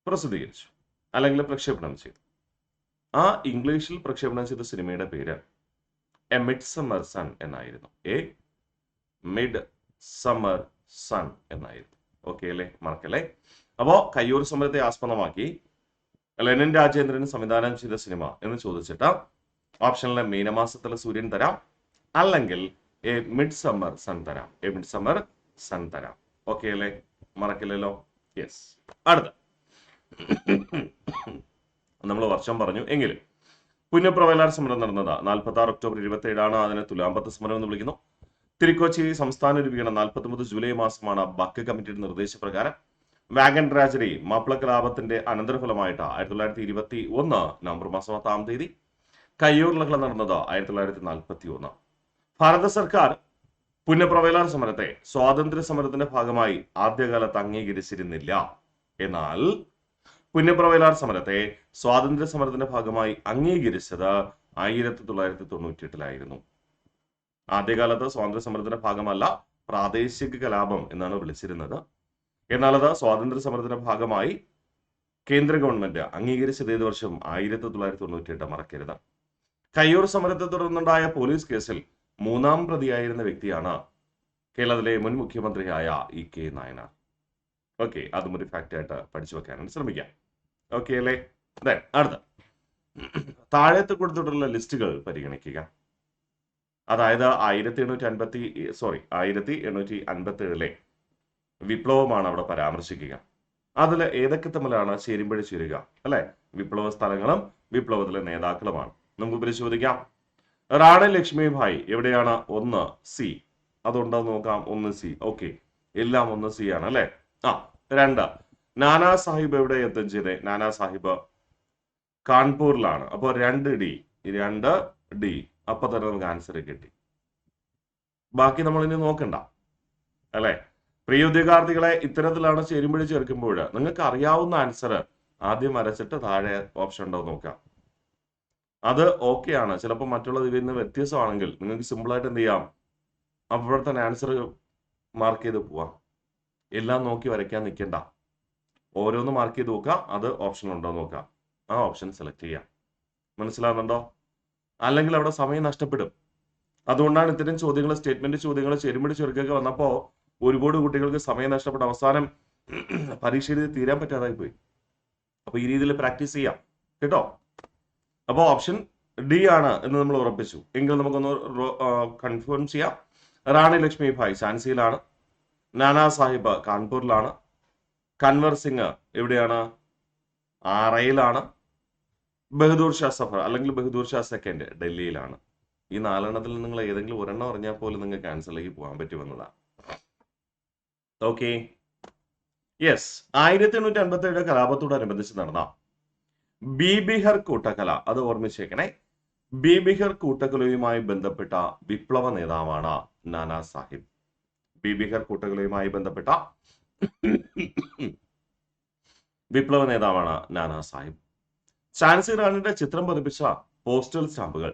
പ്രസിദ്ധീകരിച്ചു അല്ലെങ്കിൽ പ്രക്ഷേപണം ചെയ്തു. ആ ഇംഗ്ലീഷിൽ പ്രക്ഷേപണം ചെയ്ത സിനിമയുടെ പേര് എ മിഡ് സമ്മർ സൺ എന്നായിരുന്നു. എ മിഡ് സമ്മർ സൺ എന്നായിരുന്നു. ഓക്കെ അല്ലേ, മറക്കല്ലേ. അപ്പോ കയ്യൂർ സമരത്തെ ആസ്പദമാക്കി ലെനിൻ രാജേന്ദ്രൻ സംവിധാനം ചെയ്ത സിനിമ എന്ന് ചോദിച്ചിട്ട് ഓപ്ഷനിലെ മീനമാസത്തിലെ സൂര്യൻ തരാം, അല്ലെങ്കിൽ എ മിഡ് സമ്മർ സൺ തരാം. എ മിഡ് സമ്മർ സൺ തരാം. ഓക്കെ അല്ലേ, മറക്കില്ലല്ലോ. യെസ്. അടുത്ത നമ്മൾ വർഷം പറഞ്ഞു എങ്കിലും പുന്നപ്രവയലാർ സമരം നടന്നത് 46 ഒക്ടോബർ 27 അതിനെ തുലാമ്പത്ത് സമരം എന്ന് വിളിക്കുന്നു. തിരുക്കൊച്ചി സംസ്ഥാന രൂപീകരണം 49 ജൂലൈ മാസമാണ് ബക്ക് കമ്മിറ്റിയുടെ നിർദ്ദേശപ്രകാരം. വാഗൻ ട്രാജഡി മാപ്പിള കലാപത്തിന്റെ അനന്തരഫലമായിട്ട് 1921 നവംബർ മാസം 10 തീയതി. കയ്യൂർ ലഹള നടന്നത് 1941. ഭാരത സർക്കാർ പുന്നപ്രവയലാർ സമരത്തെ സ്വാതന്ത്ര്യ സമരത്തിന്റെ ഭാഗമായി ആദ്യകാലത്ത് അംഗീകരിച്ചിരുന്നില്ല. എന്നാൽ പുന്നപ്രവയലാർ സമരത്തെ സ്വാതന്ത്ര്യ സമരത്തിന്റെ ഭാഗമായി അംഗീകരിച്ചത് 1998 ആദ്യകാലത്ത് സ്വാതന്ത്ര്യ സമരത്തിന്റെ ഭാഗമല്ല, പ്രാദേശിക കലാപം എന്നാണ് വിളിച്ചിരുന്നത്. എന്നാൽ അത് സ്വാതന്ത്ര്യ സമരത്തിന്റെ ഭാഗമായി കേന്ദ്ര ഗവൺമെന്റ് അംഗീകരിച്ചത് ഏത് വർഷം? 1998. മറക്കരുത്. കയ്യൂർ സമരത്തെ തുടർന്നുണ്ടായ പോലീസ് കേസിൽ 3-ാം പ്രതിയായിരുന്ന വ്യക്തിയാണ് കേരളത്തിലെ മുൻ മുഖ്യമന്ത്രിയായ EK നായനാർ. ഓക്കെ, അതും ഒരു ഫാക്റ്റ് ആയിട്ട് പഠിച്ചു വെക്കാനാണ് ശ്രമിക്കാം. ഓക്കെ അല്ലേ. അടുത്ത താഴത്ത് കൊടുത്തിട്ടുള്ള ലിസ്റ്റുകൾ പരിഗണിക്കുക. അതായത് 1857 വിപ്ലവമാണ് അവിടെ പരാമർശിക്കുക. അതിൽ ഏതൊക്കെ തമ്മിലാണ് ചേരുമ്പഴി ചേരുക അല്ലെ? വിപ്ലവ സ്ഥലങ്ങളും വിപ്ലവത്തിലെ നേതാക്കളുമാണ്. നമുക്ക് പരിശോധിക്കാം. റാണി ലക്ഷ്മിഭായ് എവിടെയാണ്? 1 സി. അതുണ്ടോ നോക്കാം. 1 സി. ഓക്കെ, എല്ലാം 1 സി ആണ് അല്ലെ. 2 നാനാ സാഹിബ് എവിടെ എത്തും ചെയ്തേ? നാനാ സാഹിബ് കാൺപൂരിലാണ്. അപ്പൊ 2 ഡി. അപ്പൊ തന്നെ നമുക്ക് ആൻസർ കിട്ടി. ബാക്കി നമ്മൾ ഇനി നോക്കണ്ട അല്ലെ. പ്രിയ ഉദ്യോഗാർത്ഥികളെ, ഇത്തരത്തിലാണ് ചേരുമ്പഴി ചേർക്കുമ്പോൾ നിങ്ങൾക്ക് അറിയാവുന്ന ആൻസർ ആദ്യം വരച്ചിട്ട് താഴെ ഓപ്ഷൻ ഉണ്ടോ നോക്കാം. അത് ഓക്കെ ആണ്. ചിലപ്പോൾ മറ്റുള്ളത് ഇതിൽ നിന്ന് വ്യത്യസ്തമാണെങ്കിൽ നിങ്ങൾക്ക് സിമ്പിൾ ആയിട്ട് എന്ത് ചെയ്യാം, അപ്പോൾ തന്നെ ആൻസർ മാർക്ക് ചെയ്ത് പോവാം. എല്ലാം നോക്കി വരയ്ക്കാൻ നിൽക്കണ്ട. ഓരോന്ന് മാർക്ക് ചെയ്ത് നോക്കുക. അത് ഓപ്ഷൻ ഉണ്ടോ നോക്കാം. ആ ഓപ്ഷൻ സെലക്ട് ചെയ്യാം. മനസ്സിലാകുന്നുണ്ടോ? അല്ലെങ്കിൽ അവിടെ സമയം നഷ്ടപ്പെടും. അതുകൊണ്ടാണ് ഇത്തരം ചോദ്യങ്ങൾ, സ്റ്റേറ്റ്മെന്റ് ചോദ്യങ്ങൾ ചേരുമ്പഴി ചേർക്കൊക്കെ വന്നപ്പോൾ ഒരുപാട് കുട്ടികൾക്ക് സമയം നഷ്ടപ്പെട്ട അവസാനം പരീക്ഷ എഴുതി തീരാൻ പറ്റാതായി പോയി. അപ്പൊ ഈ രീതിയിൽ പ്രാക്ടീസ് ചെയ്യാം കേട്ടോ. അപ്പോൾ ഓപ്ഷൻ ഡി ആണ് എന്ന് നമ്മൾ ഉറപ്പിച്ചു. എങ്കിൽ നമുക്കൊന്ന് കൺഫേം ചെയ്യാം. റാണി ലക്ഷ്മിഭായ് ഝാൻസിയിലാണ്. നാനാ സാഹിബ് കാൺപൂരിലാണ്. കൻവർ സിംഗ് എവിടെയാണ്? ആറയിലാണ്. ബഹദൂർ ഷാ സഫർ അല്ലെങ്കിൽ ബഹദൂർ ഷാ സെക്കൻഡ് ഡൽഹിയിലാണ്. ഈ 4 നിങ്ങൾ ഏതെങ്കിലും ഒരെണ്ണം അറിഞ്ഞാൽ പോലും നിങ്ങൾക്ക് ആൻസറിലേക്ക് പോകാൻ പറ്റുമെന്നതാണ്. Okay, yes. 1857 കലാപത്തോടനുബന്ധിച്ച് നടന്ന ബീബിഹർ കൂട്ടക്കല, അത് ഓർമ്മിച്ചേക്കണേ. ബീബിഹർ കൂട്ടക്കലയുമായി ബന്ധപ്പെട്ട വിപ്ലവ നേതാവാണ് നാനാ സാഹിബ്. ബീബിഹർ കൂട്ടക്കലയുമായി ബന്ധപ്പെട്ട വിപ്ലവ നേതാവാണ് നാനാ സാഹിബ്. ഝാൻസി റാണിയുടെ ചിത്രം പതിപ്പിച്ച പോസ്റ്റൽ സ്റ്റാമ്പുകൾ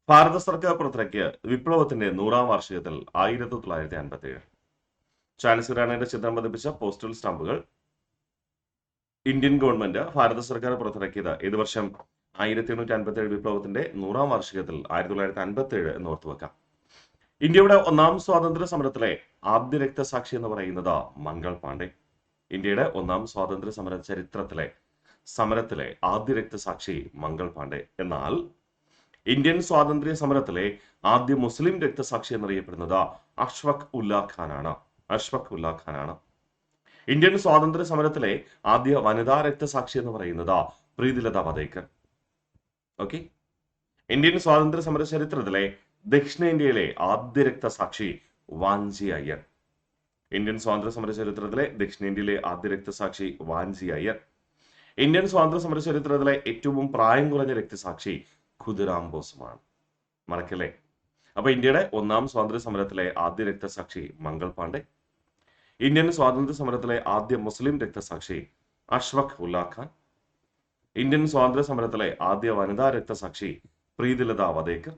ഭാരത സർക്കാർ പുറത്തിറക്കിയ വിപ്ലവത്തിന്റെ 100-ാം വാർഷികത്തിൽ 1957 ഝാൻസി റാണിയുടെ ചിത്രം പതിപ്പിച്ച പോസ്റ്റൽ സ്റ്റാമ്പുകൾ ഇന്ത്യൻ ഗവൺമെന്റ് ഭാരത സർക്കാർ പുറത്തിറക്കിയത് ഏത് വർഷം? 1857 വിപ്ലവത്തിന്റെ 100-ാം വാർഷികത്തിൽ 1957 എന്ന് ഓർത്തുവെക്കാം. ഇന്ത്യയുടെ 1-ാം സ്വാതന്ത്ര്യ സമരത്തിലെ ആദ്യ രക്തസാക്ഷി എന്ന് പറയുന്നത് മംഗൾ പാണ്ഡെ. ഇന്ത്യയുടെ 1-ാം സ്വാതന്ത്ര്യ സമര ചരിത്രത്തിലെ സമരത്തിലെ ആദ്യ രക്തസാക്ഷി മംഗൾ പാണ്ഡെ. എന്നാൽ ഇന്ത്യൻ സ്വാതന്ത്ര്യ സമരത്തിലെ ആദ്യ മുസ്ലിം രക്തസാക്ഷി എന്നറിയപ്പെടുന്നത് അഷ്ഫഖ് ഉല്ലാ ഖാനാണ്. അഷ്ഫഖ് ഉല്ലാ ഖാനാണ്. ഇന്ത്യൻ സ്വാതന്ത്ര്യ സമരത്തിലെ ആദ്യ വനിതാ രക്തസാക്ഷി എന്ന് പറയുന്നത് പ്രീതിലത വധേക്കർ. ഓക്കെ, ഇന്ത്യൻ സ്വാതന്ത്ര്യ സമര ചരിത്രത്തിലെ ദക്ഷിണേന്ത്യയിലെ ആദ്യ രക്തസാക്ഷി വാഞ്ചി അയ്യർ. ഇന്ത്യൻ സ്വാതന്ത്ര്യ സമര ചരിത്രത്തിലെ ദക്ഷിണേന്ത്യയിലെ ആദ്യ രക്തസാക്ഷി വാഞ്ചി അയ്യർ. ഇന്ത്യൻ സ്വാതന്ത്ര്യ സമര ചരിത്രത്തിലെ ഏറ്റവും പ്രായം കുറഞ്ഞ രക്തസാക്ഷി ഖുദിറാം ബോസുമാണ്. മറക്കല്ലേ. അപ്പൊ ഇന്ത്യയുടെ 1-ാം സ്വാതന്ത്ര്യ സമരത്തിലെ ആദ്യ രക്തസാക്ഷി മംഗൾ പാണ്ഡെ. ഇന്ത്യൻ സ്വാതന്ത്ര്യ സമരത്തിലെ ആദ്യ മുസ്ലിം രക്തസാക്ഷി അഷ്ഫഖ് ഉല്ലാ ഖാൻ. ഇന്ത്യൻ സ്വാതന്ത്ര്യ സമരത്തിലെ ആദ്യ വനിതാ രക്തസാക്ഷി പ്രീതിലത വധേക്കർ.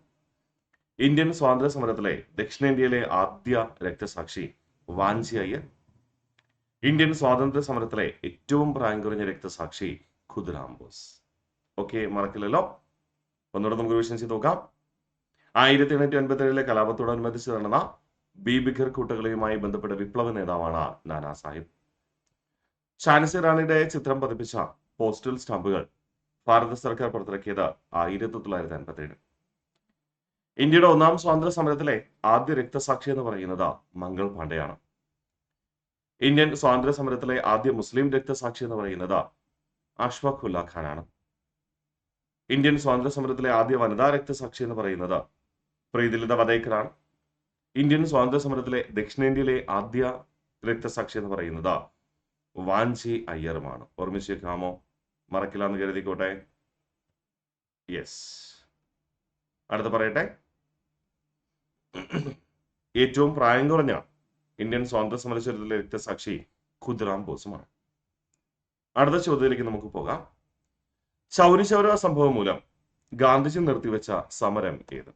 ഇന്ത്യൻ സ്വാതന്ത്ര്യ സമരത്തിലെ ദക്ഷിണേന്ത്യയിലെ ആദ്യ രക്തസാക്ഷി വാഞ്ചി അയ്യർ. ഇന്ത്യൻ സ്വാതന്ത്ര്യ സമരത്തിലെ ഏറ്റവും പ്രായം കുറഞ്ഞ രക്തസാക്ഷി ഖുദിറാം ബോസ്. ഓക്കെ, മറക്കില്ലല്ലോ. ഒന്നുകൂടെ നമുക്ക് റിവിഷൻ ചെയ്ത് നോക്കാം. 1857 കലാപത്തോടനുബന്ധിച്ച് നടന്ന ബീബിഘർ കൂട്ടക്കൊലയുമായി ബന്ധപ്പെട്ട വിപ്ലവ നേതാവാണ് നാനാ സാഹിബ്. ഝാൻസി റാണിയുടെ ചിത്രം പതിപ്പിച്ച പോസ്റ്റൽ സ്റ്റാമ്പുകൾ ഭാരത സർക്കാർ പുറത്തിറക്കിയത് 1957. ഇന്ത്യയുടെ ഒന്നാം സ്വാതന്ത്ര്യ സമരത്തിലെ ആദ്യ രക്തസാക്ഷി എന്ന് പറയുന്നത് മംഗൾ പാണ്ഡെയാണ്. ഇന്ത്യൻ സ്വാതന്ത്ര്യ സമരത്തിലെ ആദ്യ മുസ്ലിം രക്തസാക്ഷി എന്ന് പറയുന്നത് അഷ്ഫഖ് ഉല്ല ഖാനാണ്. ഇന്ത്യൻ സ്വാതന്ത്ര്യ സമരത്തിലെ ആദ്യ വനിതാ രക്തസാക്ഷി എന്ന് പറയുന്നത് പ്രീതിലത വധേക്കറാണ്. ഇന്ത്യൻ സ്വാതന്ത്ര്യ സമരത്തിലെ ദക്ഷിണേന്ത്യയിലെ ആദ്യ രക്തസാക്ഷി എന്ന് പറയുന്നത് വാഞ്ചി അയ്യറുമാണ്. ഓർമ്മിച്ചേക്കാമോ? മറക്കില്ല എന്ന് കരുതിക്കോട്ടെ. യെസ്, അടുത്ത പറയട്ടെ. ഏറ്റവും പ്രായം കുറഞ്ഞ ഇന്ത്യൻ സ്വാതന്ത്ര്യ സമര ചരിത്രത്തിലെ രക്തസാക്ഷി ഖുദിറാം ബോസുമാണ്. അടുത്ത ചോദ്യത്തിലേക്ക് നമുക്ക് പോകാം. ചൗരി ചൗര സംഭവം മൂലം ഗാന്ധിജി നിർത്തിവെച്ച സമരം ഏത്?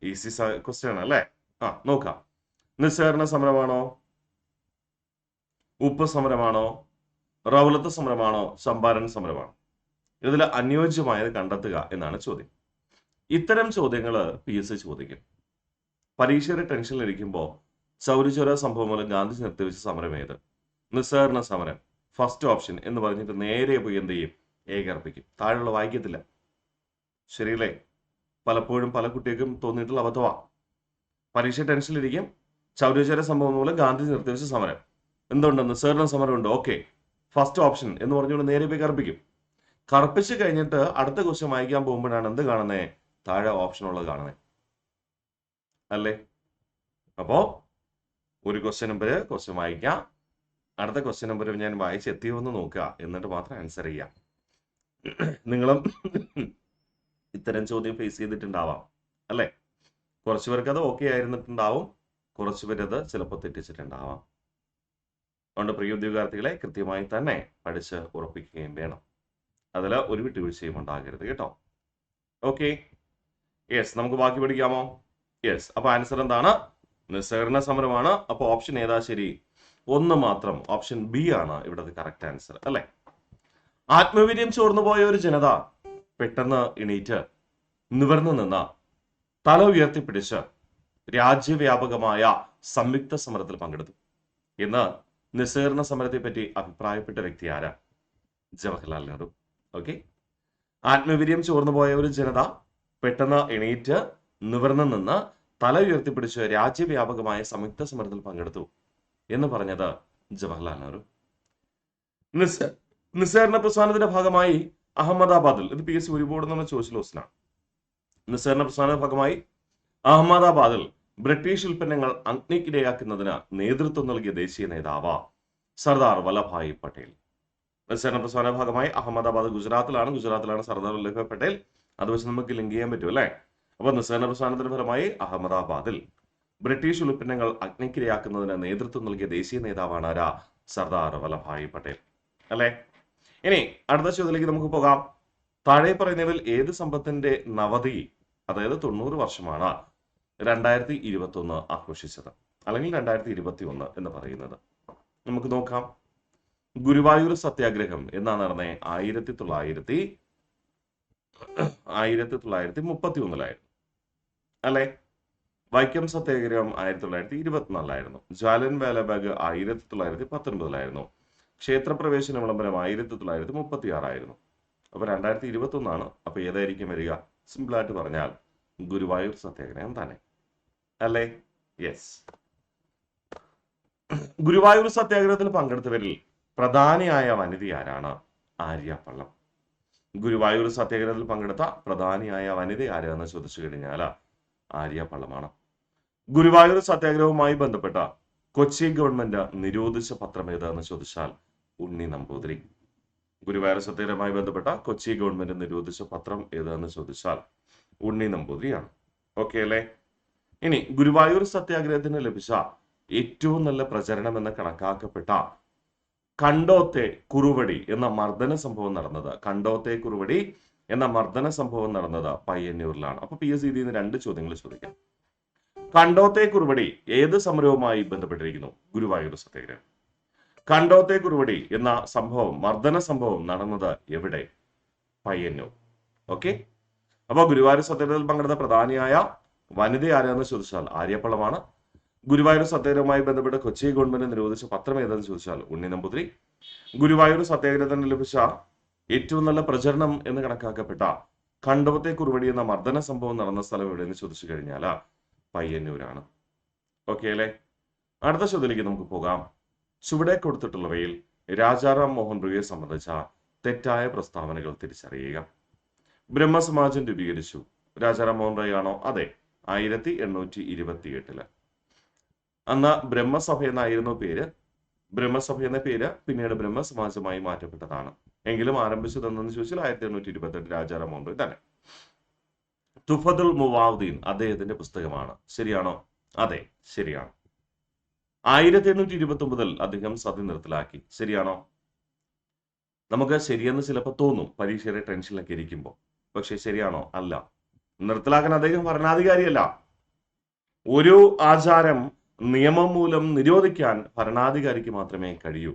ഈസി ക്വസ്റ്റ്യൻ ആണ് അല്ലേ? നോക്കാം. നിസ്സഹകരണ സമരമാണോ, ഉപ്പ് സമരമാണോ, റൗലത്ത് സമരമാണോ, ചമ്പാരൻ സമരമാണോ? ഇതിൽ അനുയോജ്യമായത് കണ്ടെത്തുക എന്നാണ് ചോദ്യം. ഇത്തരം ചോദ്യങ്ങൾ PSC ചോദിക്കും. പരീക്ഷയുടെ ടെൻഷനിലിരിക്കുമ്പോൾ ചൗരി ചൗര സംഭവം മൂലം ഗാന്ധിജി നിർത്തിവെച്ച സമരം ഏത്? നിസ്സഹകരണ സമരം, ഫസ്റ്റ് ഓപ്ഷൻ എന്ന് പറഞ്ഞിട്ട് നേരെ പോയി എന്ത് ചെയ്യും? ഏകർപ്പിക്കും. താഴെയുള്ള വായിക്കത്തില്ല. ശരിയല്ലേ? പലപ്പോഴും പല കുട്ടികൾക്കും തോന്നിയിട്ടുള്ള അബദ്ധമാണ്. പരീക്ഷ ടെൻഷനിലിരിക്കും. ചൗരി ചൗര സംഭവം മൂലം ഗാന്ധിജി നിർത്തിവെച്ച സമരം എന്തുണ്ട്? നിസ്സഹകരണ സമരം ഉണ്ട്. ഓക്കെ, ഫസ്റ്റ് ഓപ്ഷൻ എന്ന് പറഞ്ഞുകൊണ്ട് നേരെ പോയി കറുപ്പിക്കും. കറുപ്പിച്ച് കഴിഞ്ഞിട്ട് അടുത്ത ക്വസ്റ്റ്യൻ വായിക്കാൻ പോകുമ്പോഴാണ് എന്ത് കാണുന്നേ? താഴെ ഓപ്ഷൻ ഉള്ളത് കാണുന്നേ അല്ലേ? അപ്പോ ഒരു ക്വസ്റ്റ്യൻ നമ്പർ വായിക്കാം. അടുത്ത ക്വസ്റ്റ്യൻ നമ്പർ ഞാൻ വായിച്ചെത്തിയോ എന്ന് നോക്കുക, എന്നിട്ട് മാത്രം ആൻസർ ചെയ്യാം. നിങ്ങളും ഇത്തരം ചോദ്യം ഫേസ് ചെയ്തിട്ടുണ്ടാവാം അല്ലേ? കുറച്ചു പേർക്ക് അത് ഓക്കെ ആയിരുന്നിട്ടുണ്ടാവും, കുറച്ചു പേരത് ചിലപ്പോൾ തെറ്റിച്ചിട്ടുണ്ടാവാം. അതുകൊണ്ട് പ്രിയ ഉദ്യോഗാർത്ഥികളെ കൃത്യമായി തന്നെ പഠിച്ച് ഉറപ്പിക്കുകയും വേണം. അതിൽ ഒരു വിട്ടുവീഴ്ചയും ഉണ്ടാകരുത് കേട്ടോ. ഓക്കെ, യെസ്, നമുക്ക് ബാക്കി പഠിക്കാമോ? യെസ്, അപ്പൊ ആൻസർ എന്താണ്? നിസ്സഹകരണ സമരമാണ്. അപ്പൊ ഓപ്ഷൻ ഏതാ ശരി? ഒന്ന് മാത്രം, ഓപ്ഷൻ ബി ആണ് ഇവിടുത്തെ കറക്റ്റ് ആൻസർ അല്ലെ? ആത്മവീര്യം ചോർന്നു പോയ ഒരു ജനത പെട്ടെന്ന് എണീറ്റ് നിവർന്നു നിന്ന് തല ഉയർത്തിപ്പിടിച്ച് രാജ്യവ്യാപകമായ സംയുക്ത സമരത്തിൽ പങ്കെടുത്തു. ഇന്ന് നിസ്സഹകരണ സമരത്തെ പറ്റി അഭിപ്രായപ്പെട്ട വ്യക്തി ആരാ? ജവഹർലാൽ നെഹ്റു. ഓക്കെ, ആത്മവീര്യം ചോർന്നു പോയ ഒരു ജനത പെട്ടെന്ന് എണീറ്റ് നിവർന്നു നിന്ന് തല ഉയർത്തിപ്പിടിച്ച് രാജ്യവ്യാപകമായ സംയുക്ത സമരത്തിൽ പങ്കെടുത്തു എന്ന് പറഞ്ഞത് ജവഹർലാൽ നെഹ്റു. നിസ്സഹകരണ പ്രസ്ഥാനത്തിന്റെ ഭാഗമായി അഹമ്മദാബാദിൽ, ഇത് PSC ഒരുപാട് നമ്മൾ ചോദിച്ച ക്വസ്റ്റ്യനാണ്. നിസ്സഹകരണ പ്രസ്ഥാനത്തിന്റെ ഭാഗമായി അഹമ്മദാബാദിൽ ബ്രിട്ടീഷ് ഉൽപ്പന്നങ്ങൾ അഗ്നിക്കിരയാക്കുന്നതിന് നേതൃത്വം നൽകിയ ദേശീയ നേതാവ് സർദാർ വല്ലഭായ് പട്ടേൽ. നിസ്സഹകരണ പ്രസ്ഥാന ഭാഗമായി അഹമ്മദാബാദ് ഗുജറാത്തിലാണ് സർദാർ വല്ലഭായ് പട്ടേൽ. അത് വെച്ച് നമുക്ക് ലിങ്ക് ചെയ്യാൻ പറ്റും അല്ലേ? അപ്പൊ നിസ്സഹകരണ പ്രസ്ഥാനത്തിന്റെ ഫലമായി അഹമ്മദാബാദിൽ ബ്രിട്ടീഷ് ഉൽപ്പന്നങ്ങൾ അഗ്നിക്കിരയാക്കുന്നതിന് നേതൃത്വം നൽകിയ ദേശീയ നേതാവാണ് ആരാ? സർദാർ വല്ലഭായ് പട്ടേൽ അല്ലേ? ഇനി അടുത്ത ചോദ്യത്തിലേക്ക് നമുക്ക് പോകാം. താഴെ പറയുന്നതിൽ ഏത് സമ്പത്തിന്റെ നവതി, അതായത് 90 വർഷമാണ് 2021 ആഘോഷിച്ചത്, അല്ലെങ്കിൽ 2021 എന്ന് പറയുന്നത്? നമുക്ക് നോക്കാം. ഗുരുവായൂർ സത്യാഗ്രഹം എന്നാണ് നടന്നത്? 1931 അല്ലെ? വൈക്കം സത്യാഗ്രഹം 1924 ജാലിയൻ വാലാബാഗ് 1919 ക്ഷേത്രപ്രവേശന വിളംബരം 1936 അപ്പൊ 2021 അപ്പൊ ഏതായിരിക്കും വരിക? സിമ്പിൾ ആയിട്ട് പറഞ്ഞാൽ ഗുരുവായൂർ സത്യാഗ്രഹം തന്നെ അല്ലേ? യെസ്. ഗുരുവായൂർ സത്യാഗ്രഹത്തിൽ പങ്കെടുത്തവരിൽ പ്രധാനിയായ വനിത ആരാണ്? ആര്യ പള്ളം. ഗുരുവായൂർ സത്യാഗ്രഹത്തിൽ പങ്കെടുത്ത പ്രധാനിയായ വനിത ആരാന്ന് ചോദിച്ചു കഴിഞ്ഞാൽ ആര്യ പള്ളമാണ്. ഗുരുവായൂർ സത്യാഗ്രഹവുമായി ബന്ധപ്പെട്ട കൊച്ചി ഗവൺമെന്റ് നിരോധിച്ച പത്രം ഏതാന്ന് ചോദിച്ചാൽ ഉണ്ണി നമ്പൂതിരി. ഗുരുവായൂർ സത്യാഗ്രഹവുമായി ബന്ധപ്പെട്ട കൊച്ചി ഗവൺമെന്റ് നിരോധിച്ച പത്രം ഏതാന്ന് ചോദിച്ചാൽ ഉണ്ണി നമ്പൂതിരിയാണ്. ഓക്കെ അല്ലേ? ഇനി ഗുരുവായൂർ സത്യാഗ്രഹത്തിന് ലഭിച്ച ഏറ്റവും നല്ല പ്രചരണം എന്ന് കണക്കാക്കപ്പെട്ട കണ്ടോത്തെ കുറുവടി എന്ന മർദ്ദന സംഭവം നടന്നത് പയ്യന്നൂരിലാണ്. അപ്പൊ PSC ഇതിൽ നിന്ന് 2 ചോദ്യങ്ങൾ ചോദിക്കാം. കണ്ടോത്തെ കുറുവടി ഏത് സമരവുമായി ബന്ധപ്പെട്ടിരിക്കുന്നു? ഗുരുവായൂർ സത്യാഗ്രഹം. കണ്ടോത്തെ കുറുവടി എന്ന സംഭവം, മർദ്ദന സംഭവം നടന്നത് എവിടെ? പയ്യന്നൂർ. ഓക്കെ. അപ്പൊ ഗുരുവായൂർ സത്യാഗ്രഹത്തിൽ പങ്കെടുത്ത പ്രധാനിയായ വനിത ആരാന്ന് ചോദിച്ചാൽ ആര്യപ്പള്ളമാണ്. ഗുരുവായൂർ സത്യാഗ്രഹവുമായി ബന്ധപ്പെട്ട് കൊച്ചി ഗവൺമെന്റ് നിരോധിച്ച പത്രം ഏതെന്ന് ചോദിച്ചാൽ ഉണ്ണി നമ്പൂതിരി. ഗുരുവായൂർ സത്യാഗ്രഹത്തിന് ലഭിച്ച ഏറ്റവും നല്ല പ്രചരണം എന്ന് കണക്കാക്കപ്പെട്ട കണ്ടോത്തെ കുറുവടി എന്ന മർദ്ദന സംഭവം നടന്ന സ്ഥലം എവിടെയെന്ന് ചോദിച്ചു കഴിഞ്ഞാൽ പയ്യന്നൂരാണ്. ഓക്കെ അല്ലേ? അടുത്ത ചോദ്യത്തിലേക്ക് നമുക്ക് പോകാം. ചുവടെ കൊടുത്തിട്ടുള്ളവയിൽ രാജാറാം മോഹൻ റോയിയെ സംബന്ധിച്ച തെറ്റായ പ്രസ്താവനകൾ തിരിച്ചറിയുക. ബ്രഹ്മസമാജം രൂപീകരിച്ചു. രാജാറാം മോഹൻ റോയ് ആണോ? അതെ, 1828. അന്ന് ബ്രഹ്മസഭ എന്നായിരുന്നു പേര്. ബ്രഹ്മസഭ എന്ന പേര് പിന്നീട് ബ്രഹ്മസമാജമായി മാറ്റപ്പെട്ടതാണ്. എങ്കിലും ആരംഭിച്ചതെന്നു ചോദിച്ചാൽ 1828 രാജാറാം മോഹൻ റോയ് തന്നെ. തുഫതുൽ മുവാദ്ദീൻ അദ്ദേഹത്തിന്റെ പുസ്തകമാണ്. ശരിയാണോ? അതെ, ശരിയാണ്. 1829 അദ്ദേഹം സതി നിർത്തലാക്കി. ശരിയാണോ? നമുക്ക് ശരിയെന്ന് ചിലപ്പോൾ തോന്നും പരീക്ഷയുടെ ടെൻഷനിലൊക്കെ ഇരിക്കുമ്പോൾ. പക്ഷെ ശരിയാണോ? അല്ല. നിർത്തലാക്കാൻ അദ്ദേഹം ഭരണാധികാരിയല്ല. ഒരു ആചാരം നിയമം മൂലം നിരോധിക്കാൻ ഭരണാധികാരിക്ക് മാത്രമേ കഴിയൂ.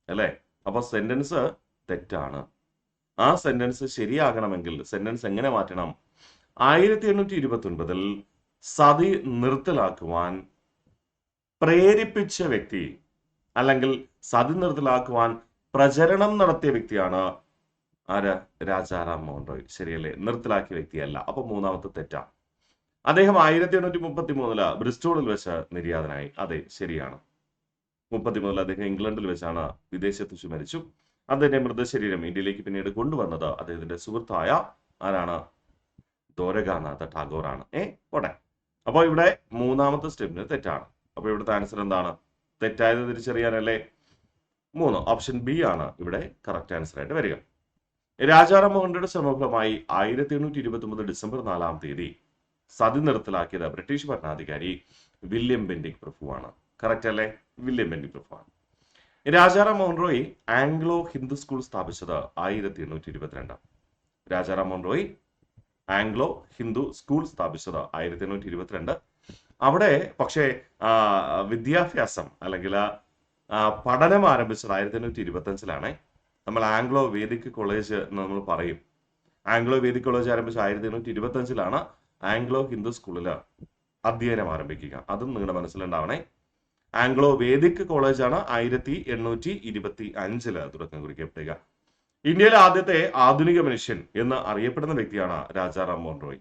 അല്ലേ? അപ്പൊ സെന്റൻസ് തെറ്റാണ്. ആ സെന്റൻസ് ശരിയാകണമെങ്കിൽ സെന്റൻസ് എങ്ങനെ മാറ്റണം? 1829 സതി നിർത്തലാക്കുവാൻ പ്രേരിപ്പിച്ച വ്യക്തി അല്ലെങ്കിൽ സതി നിർത്തലാക്കുവാൻ പ്രചരണം നടത്തിയ വ്യക്തിയാണ് ആര്? രാജാറാം മോഹൻ റോയ്. ശരിയല്ലേ? നിർത്തലാക്കിയ വ്യക്തിയല്ല. അപ്പൊ മൂന്നാമത്തെ തെറ്റാ. അദ്ദേഹം 1833 ബ്രിസ്റ്റോളിൽ വെച്ച് നിര്യാതനായി. അതെ, ശരിയാണ്. 33 അദ്ദേഹം ഇംഗ്ലണ്ടിൽ വെച്ചാണ് വിദേശത്ത് വെച്ച് മരിച്ചു. അദ്ദേഹത്തിന്റെ മൃതശരീരം ഇന്ത്യയിലേക്ക് പിന്നീട് കൊണ്ടുവന്നത് അദ്ദേഹത്തിന്റെ സുഹൃത്തായ ആരാണ്? ദ്വാരകാനാഥ ടാഗോർ ആണ്. പോട്ടെ. അപ്പൊ ഇവിടെ മൂന്നാമത്തെ സ്റ്റെപ്പിന് തെറ്റാണ്. അപ്പൊ ഇവിടുത്തെ ആൻസർ എന്താണ്? തെറ്റായത് തിരിച്ചറിയാനല്ലേ 3. ഓപ്ഷൻ ബി ആണ് ഇവിടെ കറക്റ്റ് ആൻസർ ആയിട്ട് വരിക. രാജാറാം മോഹൻ റോയുടെ ശ്രമഫലമായി 1829 ഡിസംബർ 4-ാം തീയതി സതി നിർത്തലാക്കിയത് ബ്രിട്ടീഷ് ഭരണാധികാരി വില്യം ബെന്റിക് പ്രഭുവാണ്. കറക്റ്റ് അല്ലേ? വില്യം ബെന്റിക് പ്രഭുവാണ്. രാജാറാം മോഹൻ റോയ് ആംഗ്ലോ ഹിന്ദു സ്കൂൾ സ്ഥാപിച്ചത് 1822. രാജാറാം മോഹൻ റോയ് ആംഗ്ലോ ഹിന്ദു സ്കൂൾ സ്ഥാപിച്ചത് 1822. അവിടെ പക്ഷേ വിദ്യാഭ്യാസം അല്ലെങ്കിൽ പഠനം ആരംഭിച്ചത് 1825 നമ്മൾ ആംഗ്ലോ വേദിക് കോളേജ് എന്ന് നമ്മൾ പറയും. ആംഗ്ലോ വേദിക് കോളേജ് ആരംഭിച്ച 1825 ആംഗ്ലോ ഹിന്ദു സ്കൂളിൽ അധ്യയനം ആരംഭിക്കുക. അതും നിങ്ങളുടെ മനസ്സിലുണ്ടാവണേ. ആംഗ്ലോ വേദിക് കോളേജാണ് 1825 തുടക്കം കുറിക്കപ്പെടുക. ഇന്ത്യയിലെ ആദ്യത്തെ ആധുനിക മനുഷ്യൻ എന്ന് അറിയപ്പെടുന്ന വ്യക്തിയാണ് രാജാറാം മോഹൻ റോയ്.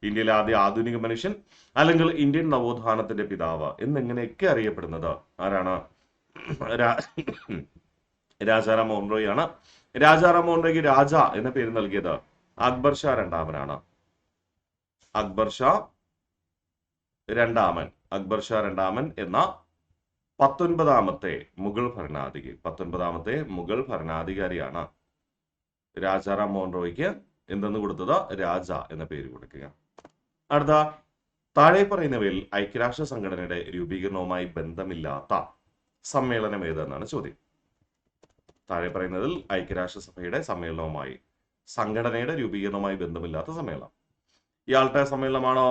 ഇന്ത്യയിലെ ആദ്യ ആധുനിക മനുഷ്യൻ അല്ലെങ്കിൽ ഇന്ത്യൻ നവോത്ഥാനത്തിന്റെ പിതാവ് എന്നിങ്ങനെയൊക്കെ അറിയപ്പെടുന്നത് ആരാണ്? രാജാറാം മോഹൻ റോയ് ആണ്. രാജാറാം മോഹൻ റോയ്ക്ക് രാജ എന്ന പേര് നൽകിയത് അക്ബർ ഷാ രണ്ടാമനാണ്. അക്ബർ ഷാ രണ്ടാമൻ എന്ന 19ാമത്തെ മുഗൾ ഭരണാധികാരിയാണ് രാജാറാം മോഹൻ റോയ്ക്ക് എന്തെന്ന് കൊടുത്തത്? രാജ എന്ന പേര് കൊടുക്കുക. അടുത്ത താഴെ പറയുന്നവയിൽ ഐക്യരാഷ്ട്ര സംഘടനയുടെ രൂപീകരണവുമായി ബന്ധമില്ലാത്ത സമ്മേളനം ഏതെന്നാണ് ചോദ്യം. താഴെ പറയുന്നതിൽ ഐക്യരാഷ്ട്രസഭയുടെ സംഘടനയുടെ രൂപീകരണവുമായി ബന്ധമില്ലാത്ത സമ്മേളനം. യാൾട്ട സമ്മേളനമാണോ?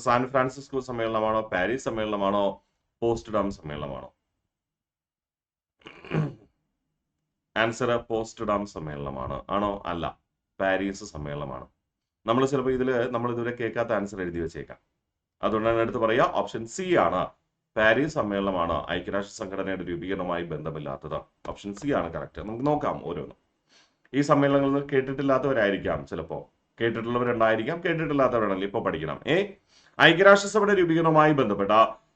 സാൻ ഫ്രാൻസിസ്കോ സമ്മേളനമാണോ? പാരീസ് സമ്മേളനമാണോ? പോസ്റ്റ്ഡാം സമ്മേളനമാണോ? ആൻസർ പോസ്റ്റ്ഡാം സമ്മേളനമാണ്. ആണോ? അല്ല, പാരീസ് സമ്മേളനമാണ്. നമ്മൾ ചിലപ്പോൾ നമ്മൾ ഇതുവരെ കേൾക്കാത്ത ആൻസർ എഴുതി വെച്ചേക്കാം. അതുകൊണ്ടാണ് എടുത്ത് പറയുക. ഓപ്ഷൻ സി ആണ്, പാരീസ് സമ്മേളനമാണ് ഐക്യരാഷ്ട്ര സംഘടനയുടെ രൂപീകരണവുമായി ബന്ധമില്ലാത്തത്. ഓപ്ഷൻ സി ആണ് കറക്റ്റ്. നമുക്ക് നോക്കാം ഓരോന്നും. ഈ സമ്മേളനങ്ങൾ കേട്ടിട്ടില്ലാത്തവരായിരിക്കാം, ചിലപ്പോൾ കേട്ടിട്ടുള്ളവരുണ്ടായിരിക്കാം, കേട്ടിട്ടില്ലാത്തവരാണല്ലോ ഇപ്പോൾ പഠിക്കണം. ഐക്യരാഷ്ട്രസഭയുടെ രൂപീകരണവുമായി ബന്ധപ്പെട്ട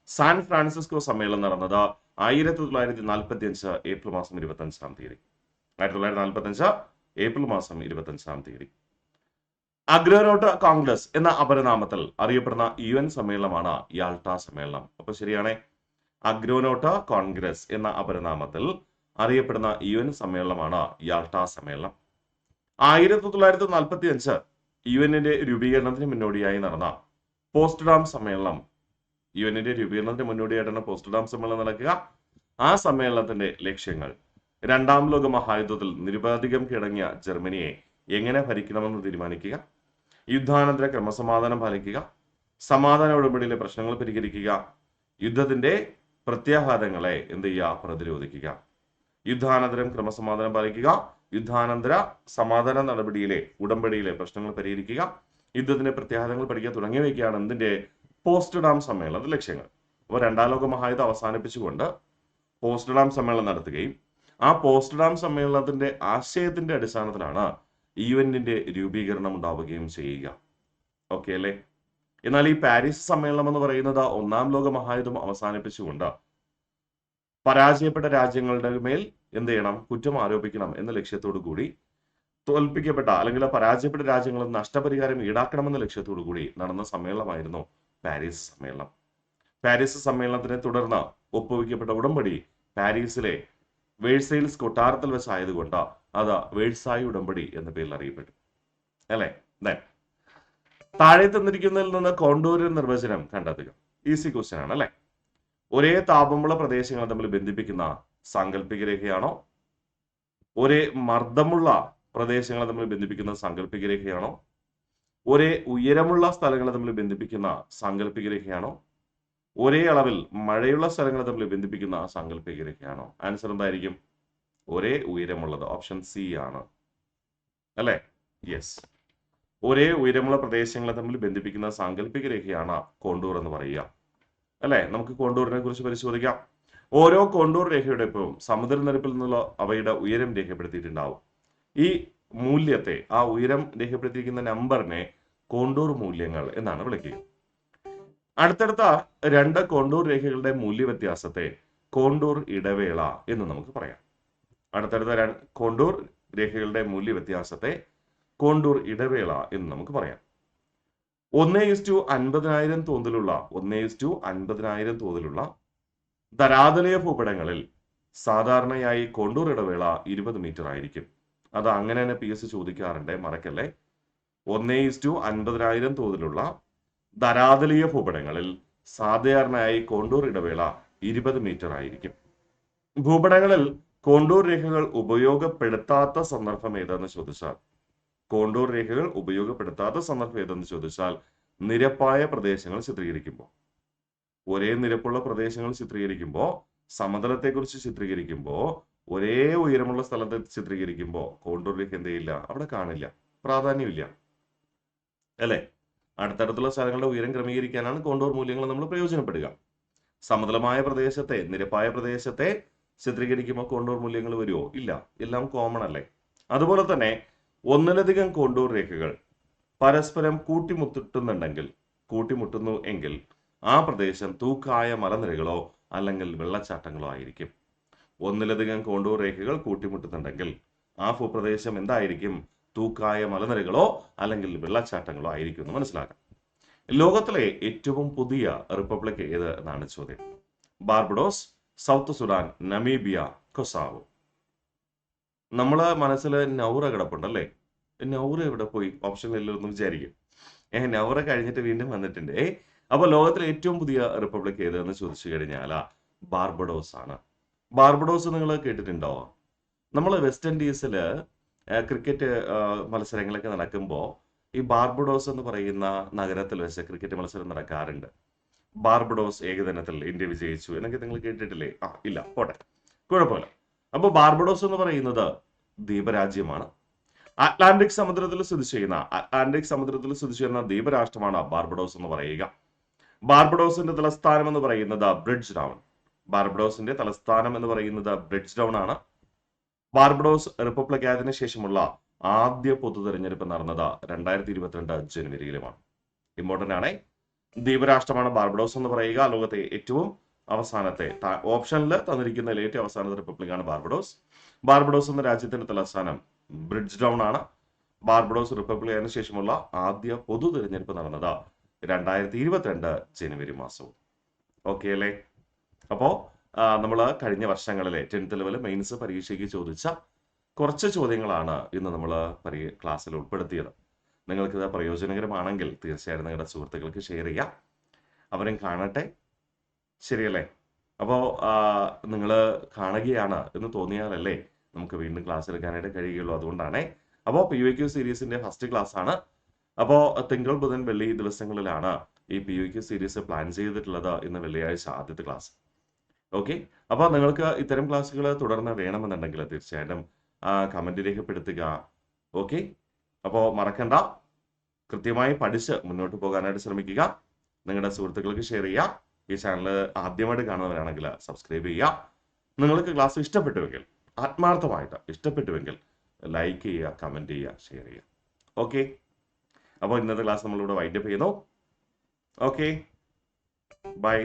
സാൻ ഫ്രാൻസിസ്കോ സമ്മേളനം നടന്നത് 1945 ഏപ്രിൽ മാസം 25-ാം തീയതി. 1945 ഏപ്രിൽ മാസം 25-ാം തീയതി. അഗ്രോനോട്ട് കോൺഗ്രസ് എന്ന അപരനാമത്തിൽ അറിയപ്പെടുന്ന UN സമ്മേളനമാണ് യാൾട്ട സമ്മേളനം. അപ്പൊ ശരിയാണേ. അഗ്രോനോട്ട് കോൺഗ്രസ് എന്ന അപരനാമത്തിൽ അറിയപ്പെടുന്ന UN സമ്മേളനമാണ് യാൾട്ട സമ്മേളനം. 1945 യുഎന്നിന്റെ രൂപീകരണത്തിന് മുന്നോടിയായി നടന്ന പോസ്റ്റ്ഡാം സമ്മേളനം. യുഎന്നിന്റെ രൂപീകരണത്തിന് മുന്നോടിയായിട്ടാണ് പോസ്റ്റ്ഡാം സമ്മേളനം നടക്കുക. ആ സമ്മേളനത്തിന്റെ ലക്ഷ്യങ്ങൾ രണ്ടാം ലോക മഹായുദ്ധത്തിൽ നിരുപാധികം കീഴടങ്ങിയ ജർമ്മനിയെ എങ്ങനെ ഭരിക്കണമെന്ന് തീരുമാനിക്കുക, യുദ്ധാനന്തര ക്രമസമാധാനം പാലിക്കുക, സമാധാന ഉടമ്പടിയിലെ പ്രശ്നങ്ങൾ പരിഹരിക്കുക, യുദ്ധത്തിന്റെ പ്രത്യാഘാതങ്ങളെ എന്ത് ചെയ്യുക, പ്രതിരോധിക്കുക. യുദ്ധാനന്തരം ക്രമസമാധാനം പാലിക്കുക, യുദ്ധാനന്തര സമാധാന ഉടമ്പടിയിലെ പ്രശ്നങ്ങൾ പരിഹരിക്കുക, യുദ്ധത്തിന്റെ പ്രത്യാഘാതങ്ങൾ പഠിക്കുക തുടങ്ങിയവയൊക്കെയാണ് എന്തിന്റെ പോസ്റ്റ്ഡാം സമ്മേളനത്തിന്റെ ലക്ഷ്യങ്ങൾ. അപ്പോൾ രണ്ടാം ലോക മഹായുദ്ധം അവസാനിപ്പിച്ചുകൊണ്ട് പോസ്റ്റ്ഡാം സമ്മേളനം നടത്തുകയും ആ പോസ്റ്റ്ഡാം സമ്മേളനത്തിന്റെ ആശയത്തിന്റെ അടിസ്ഥാനത്തിലാണ് യുഎന്നിന്റെ രൂപീകരണം ഉണ്ടാവുകയും ചെയ്യുക. ഓക്കെ അല്ലേ? എന്നാൽ ഈ പാരീസ് സമ്മേളനം എന്ന് പറയുന്നത് ഒന്നാം ലോക മഹായുദ്ധം അവസാനിപ്പിച്ചുകൊണ്ട് പരാജയപ്പെട്ട രാജ്യങ്ങളുടെ മേൽ എന്ത് ചെയ്യണം, കുറ്റം ആരോപിക്കണം എന്ന ലക്ഷ്യത്തോടു കൂടി തോൽപ്പിക്കപ്പെട്ട അല്ലെങ്കിൽ പരാജയപ്പെട്ട രാജ്യങ്ങളിൽ നഷ്ടപരിഹാരം ഈടാക്കണമെന്ന ലക്ഷ്യത്തോടു കൂടി നടന്ന സമ്മേളനമായിരുന്നു പാരീസ് സമ്മേളനം. പാരീസ് സമ്മേളനത്തിനെ തുടർന്ന് ഒപ്പുവെക്കപ്പെട്ട ഉടമ്പടി പാരീസിലെ വേഴ്സൈൽസ് കൊട്ടാരത്തിൽ വെച്ചായതുകൊണ്ട് അത് വേഴ്സായി ഉടമ്പടി എന്ന പേരിൽ അറിയപ്പെട്ടു അല്ലെ. താഴെ തന്നിരിക്കുന്നതിൽ നിന്ന് കോണ്ടൂരിന്റെ നിർവചനം കണ്ടെത്തുക. ഈസി ക്വസ്റ്റ്യൻ ആണ് അല്ലെ. ഒരേ താപമുള്ള പ്രദേശങ്ങൾ തമ്മിൽ ബന്ധിപ്പിക്കുന്ന സാങ്കല്പിക രേഖയാണോ, ഒരേ മർദ്ദമുള്ള പ്രദേശങ്ങളെ തമ്മിൽ ബന്ധിപ്പിക്കുന്ന സാങ്കല്പിക രേഖയാണോ, ഒരേ ഉയരമുള്ള സ്ഥലങ്ങളെ തമ്മിൽ ബന്ധിപ്പിക്കുന്ന സാങ്കല്പിക രേഖയാണോ, ഒരേ അളവിൽ മഴയുള്ള സ്ഥലങ്ങളെ തമ്മിൽ ബന്ധിപ്പിക്കുന്ന സാങ്കല്പിക രേഖയാണോ? ആൻസർ എന്തായിരിക്കും? ഒരേ ഉയരമുള്ളത്. ഓപ്ഷൻ സി ആണ് അല്ലെ. യെസ്, ഒരേ ഉയരമുള്ള പ്രദേശങ്ങളെ തമ്മിൽ ബന്ധിപ്പിക്കുന്ന സാങ്കല്പിക രേഖയാണ് കോണ്ടൂർ എന്ന് പറയുക അല്ലെ. നമുക്ക് കോണ്ടൂറിനെ കുറിച്ച് പരിശോധിക്കാം. ഓരോ കോണ്ടൂർ രേഖയുടെ ഒപ്പവും സമുദ്രനിരപ്പിൽ നിന്നുള്ള അവയുടെ ഉയരം രേഖപ്പെടുത്തിയിട്ടുണ്ടാവും. ഈ മൂല്യത്തെ, ആ ഉയരം രേഖപ്പെടുത്തിയിരിക്കുന്ന നമ്പറിനെ കോണ്ടൂർ മൂല്യങ്ങൾ എന്നാണ് വിളിക്കുക. അടുത്തടുത്ത രണ്ട് കോണ്ടൂർ രേഖകളുടെ മൂല്യവ്യത്യാസത്തെ കോണ്ടൂർ ഇടവേള എന്ന് നമുക്ക് പറയാം. അടുത്തടുത്ത കോണ്ടൂർ രേഖകളുടെ മൂല്യവ്യത്യാസത്തെ കോണ്ടൂർ ഇടവേള എന്ന് നമുക്ക് പറയാം. 1:50,000 തോതിലുള്ള ധരാതലീയ ഭൂപടങ്ങളിൽ സാധാരണയായി കോണ്ടൂർ ഇടവേള 20 മീറ്റർ ആയിരിക്കും. അത് അങ്ങനെ തന്നെ PSC ചോദിക്കാറുണ്ട്, മറക്കല്ലേ. 1:50,000 തോതിലുള്ള ധരാതലീയ ഭൂപടങ്ങളിൽ സാധാരണയായി കോണ്ടൂർ ഇടവേള 20 മീറ്റർ ആയിരിക്കും. ഭൂപടങ്ങളിൽ കോണ്ടൂർ രേഖകൾ ഉപയോഗപ്പെടുത്താത്ത സന്ദർഭം ഏതെന്ന് ചോദിച്ചാൽ, കോണ്ടൂർ രേഖകൾ ഉപയോഗപ്പെടുത്താത്ത സന്ദർഭം ഏതെന്ന് ചോദിച്ചാൽ നിരപ്പായ പ്രദേശങ്ങൾ ചിത്രീകരിക്കുമ്പോൾ, ഒരേ നിരപ്പുള്ള പ്രദേശങ്ങൾ ചിത്രീകരിക്കുമ്പോൾ, സമതലത്തെക്കുറിച്ച് ചിത്രീകരിക്കുമ്പോൾ, ഒരേ ഉയരമുള്ള സ്ഥലത്തെ ചിത്രീകരിക്കുമ്പോൾ കോണ്ടൂർ രേഖ എന്ത് ചെയ്യില്ല, അവിടെ കാണില്ല, പ്രാധാന്യമില്ല അല്ലെ. അടുത്തടുത്തുള്ള സ്ഥലങ്ങളുടെ ഉയരം ക്രമീകരിക്കാനാണ് കോണ്ടൂർ മൂല്യങ്ങൾ നമ്മൾ പ്രയോജനപ്പെടുക. സമതലമായ പ്രദേശത്തെ, നിരപ്പായ പ്രദേശത്തെ ചിത്രീകരിക്കുമ്പോൾ കോണ്ടൂർ മൂല്യങ്ങൾ വരുമോ? ഇല്ല, എല്ലാം കോമൺ അല്ലേ. അതുപോലെ തന്നെ ഒന്നിലധികം കോണ്ടൂർ രേഖകൾ പരസ്പരം കൂട്ടിമുട്ടുന്നു എങ്കിൽ ആ പ്രദേശം തൂക്കായ മലനിരകളോ അല്ലെങ്കിൽ വെള്ളച്ചാട്ടങ്ങളോ ആയിരിക്കും. ഒന്നിലധികം കോണ്ടൂർ രേഖകൾ കൂട്ടിമുട്ടുന്നുണ്ടെങ്കിൽ ആ ഭൂപ്രദേശം എന്തായിരിക്കും? തൂക്കായ മലനിരകളോ അല്ലെങ്കിൽ വെള്ളച്ചാട്ടങ്ങളോ ആയിരിക്കും എന്ന് മനസ്സിലാക്കാം. ലോകത്തിലെ ഏറ്റവും പുതിയ റിപ്പബ്ലിക് ഏത് എന്നാണ് ചോദ്യം. Barbados, south Sudan, Namibia, Kosovo. നമ്മളെ മനസ്സിൽ നൗറ കിടപ്പുണ്ടല്ലേ. നൗറ എവിടെ പോയി? ഓപ്ഷനിൽ ഒന്ന് വിചാരിക്കും. നൗറ കഴിഞ്ഞിട്ട് വീണ്ടും വന്നിട്ടുണ്ട്. അപ്പൊ ലോകത്തിലെ ഏറ്റവും പുതിയ റിപ്പബ്ലിക് ഏത് എന്ന് ചോദിച്ചു കഴിഞ്ഞാൽ ബാർബഡോസ് ആണ്. ബാർബഡോസ് നിങ്ങൾ കേട്ടിട്ടുണ്ടോ? നമ്മൾ വെസ്റ്റ് ഇൻഡീസില് ക്രിക്കറ്റ് മത്സരങ്ങളൊക്കെ നടക്കുമ്പോൾ ഈ ബാർബഡോസ് എന്ന് പറയുന്ന നഗരത്തിൽ വെച്ച് ക്രിക്കറ്റ് മത്സരം നടക്കാറുണ്ട്. ബാർബഡോസ് ഏകദിനത്തിൽ ഇന്ത്യ വിജയിച്ചു എന്നൊക്കെ നിങ്ങൾ കേട്ടിട്ടില്ലേ? ഇല്ല, പോട്ടെ, കുഴപ്പമില്ല. അപ്പൊ ബാർബഡോസ് എന്ന് പറയുന്നത് ദ്വീപരാജ്യമാണ്. അറ്റ്ലാന്റിക് സമുദ്രത്തിൽ സ്ഥിതി ചെയ്യുന്ന ദ്വീപരാഷ്ട്രമാണ് ബാർബഡോസ് എന്ന് പറയുക. ബാർബഡോസിന്റെ തലസ്ഥാനം എന്ന് പറയുന്നത് ബ്രിഡ്ജ് ടൗൺ ആണ്. ബാർബഡോസ് റിപ്പബ്ലിക് ആയതിനു ശേഷമുള്ള ആദ്യ പൊതു തെരഞ്ഞെടുപ്പ് നടന്നത് 2022 ജനുവരിയിലുമാണ്. ഇമ്പോർട്ടന്റ് ആണ്. ദ്വീപരാഷ്ട്രമാണ് ബാർബഡോസ് എന്ന് പറയുക. ലോകത്തെ ഏറ്റവും അവസാനത്തെ, ഓപ്ഷനിൽ തന്നിരിക്കുന്ന ഏറ്റവും അവസാനത്തെ റിപ്പബ്ലിക്കാണ് ബാർബഡോസ്. ബാർബഡോസ് എന്ന രാജ്യത്തിന്റെ തലസ്ഥാനം ബ്രിഡ്ജ് ടൗൺ ആണ്. ബാർബഡോസ് റിപ്പബ്ലിക് ആയതിനു ശേഷമുള്ള ആദ്യ പൊതു തെരഞ്ഞെടുപ്പ് നടന്നത് 2022 ജനുവരി മാസവും. ഓക്കെ അല്ലേ? അപ്പോ നമ്മൾ കഴിഞ്ഞ വർഷങ്ങളിലെ 10th ലെവൽ മെയിൻസ് പരീക്ഷയ്ക്ക് ചോദിച്ച കുറച്ച് ചോദ്യങ്ങളാണ് ഇന്ന് നമ്മൾ ക്ലാസ്സിൽ ഉൾപ്പെടുത്തിയത്. നിങ്ങൾക്കിത് പ്രയോജനകരമാണെങ്കിൽ തീർച്ചയായും നിങ്ങളുടെ സുഹൃത്തുക്കൾക്ക് ഷെയർ ചെയ്യാം, അവരും കാണട്ടെ. ശരിയല്ലേ? അപ്പോൾ നിങ്ങൾ കാണുകയാണ് എന്ന് തോന്നിയാലല്ലേ നമുക്ക് വീണ്ടും ക്ലാസ് എടുക്കാനായിട്ട് കഴിയുകയുള്ളൂ. അതുകൊണ്ടാണ്. അപ്പോൾ PYQ സീരീസിന്റെ ഫസ്റ്റ് ക്ലാസ് ആണ്. അപ്പോൾ തിങ്കൾ ബുധൻ വെള്ളി ദിവസങ്ങളിലാണ് ഈ PYQ സീരീസ് പ്ലാൻ ചെയ്തിട്ടുള്ളത്. ഇന്ന് വെള്ളിയാഴ്ച ആദ്യത്തെ ക്ലാസ്. ഓക്കെ. അപ്പോൾ നിങ്ങൾക്ക് ഇത്തരം ക്ലാസ്സുകൾ തുടർന്ന് വേണമെന്നുണ്ടെങ്കിൽ തീർച്ചയായിട്ടും കമന്റ് രേഖപ്പെടുത്തുക. ഓക്കെ. അപ്പോൾ മറക്കണ്ട, കൃത്യമായി പഠിച്ച് മുന്നോട്ട് പോകാനായിട്ട് ശ്രമിക്കുക. നിങ്ങളുടെ സുഹൃത്തുക്കൾക്ക് ഷെയർ ചെയ്യുക. ഈ ചാനൽ ആദ്യമായിട്ട് കാണുന്നവരാണെങ്കിൽ സബ്സ്ക്രൈബ് ചെയ്യുക. നിങ്ങൾക്ക് ക്ലാസ് ഇഷ്ടപ്പെട്ടുവെങ്കിൽ, ആത്മാർത്ഥമായിട്ട് ഇഷ്ടപ്പെട്ടുവെങ്കിൽ ലൈക്ക് ചെയ്യുക, കമന്റ് ചെയ്യുക, ഷെയർ ചെയ്യുക. ഓക്കെ. അപ്പോൾ ഇന്നത്തെ ക്ലാസ് നമ്മളിവിടെ വൈൻഡപ്പ് ചെയ്യുന്നു. Okay, by.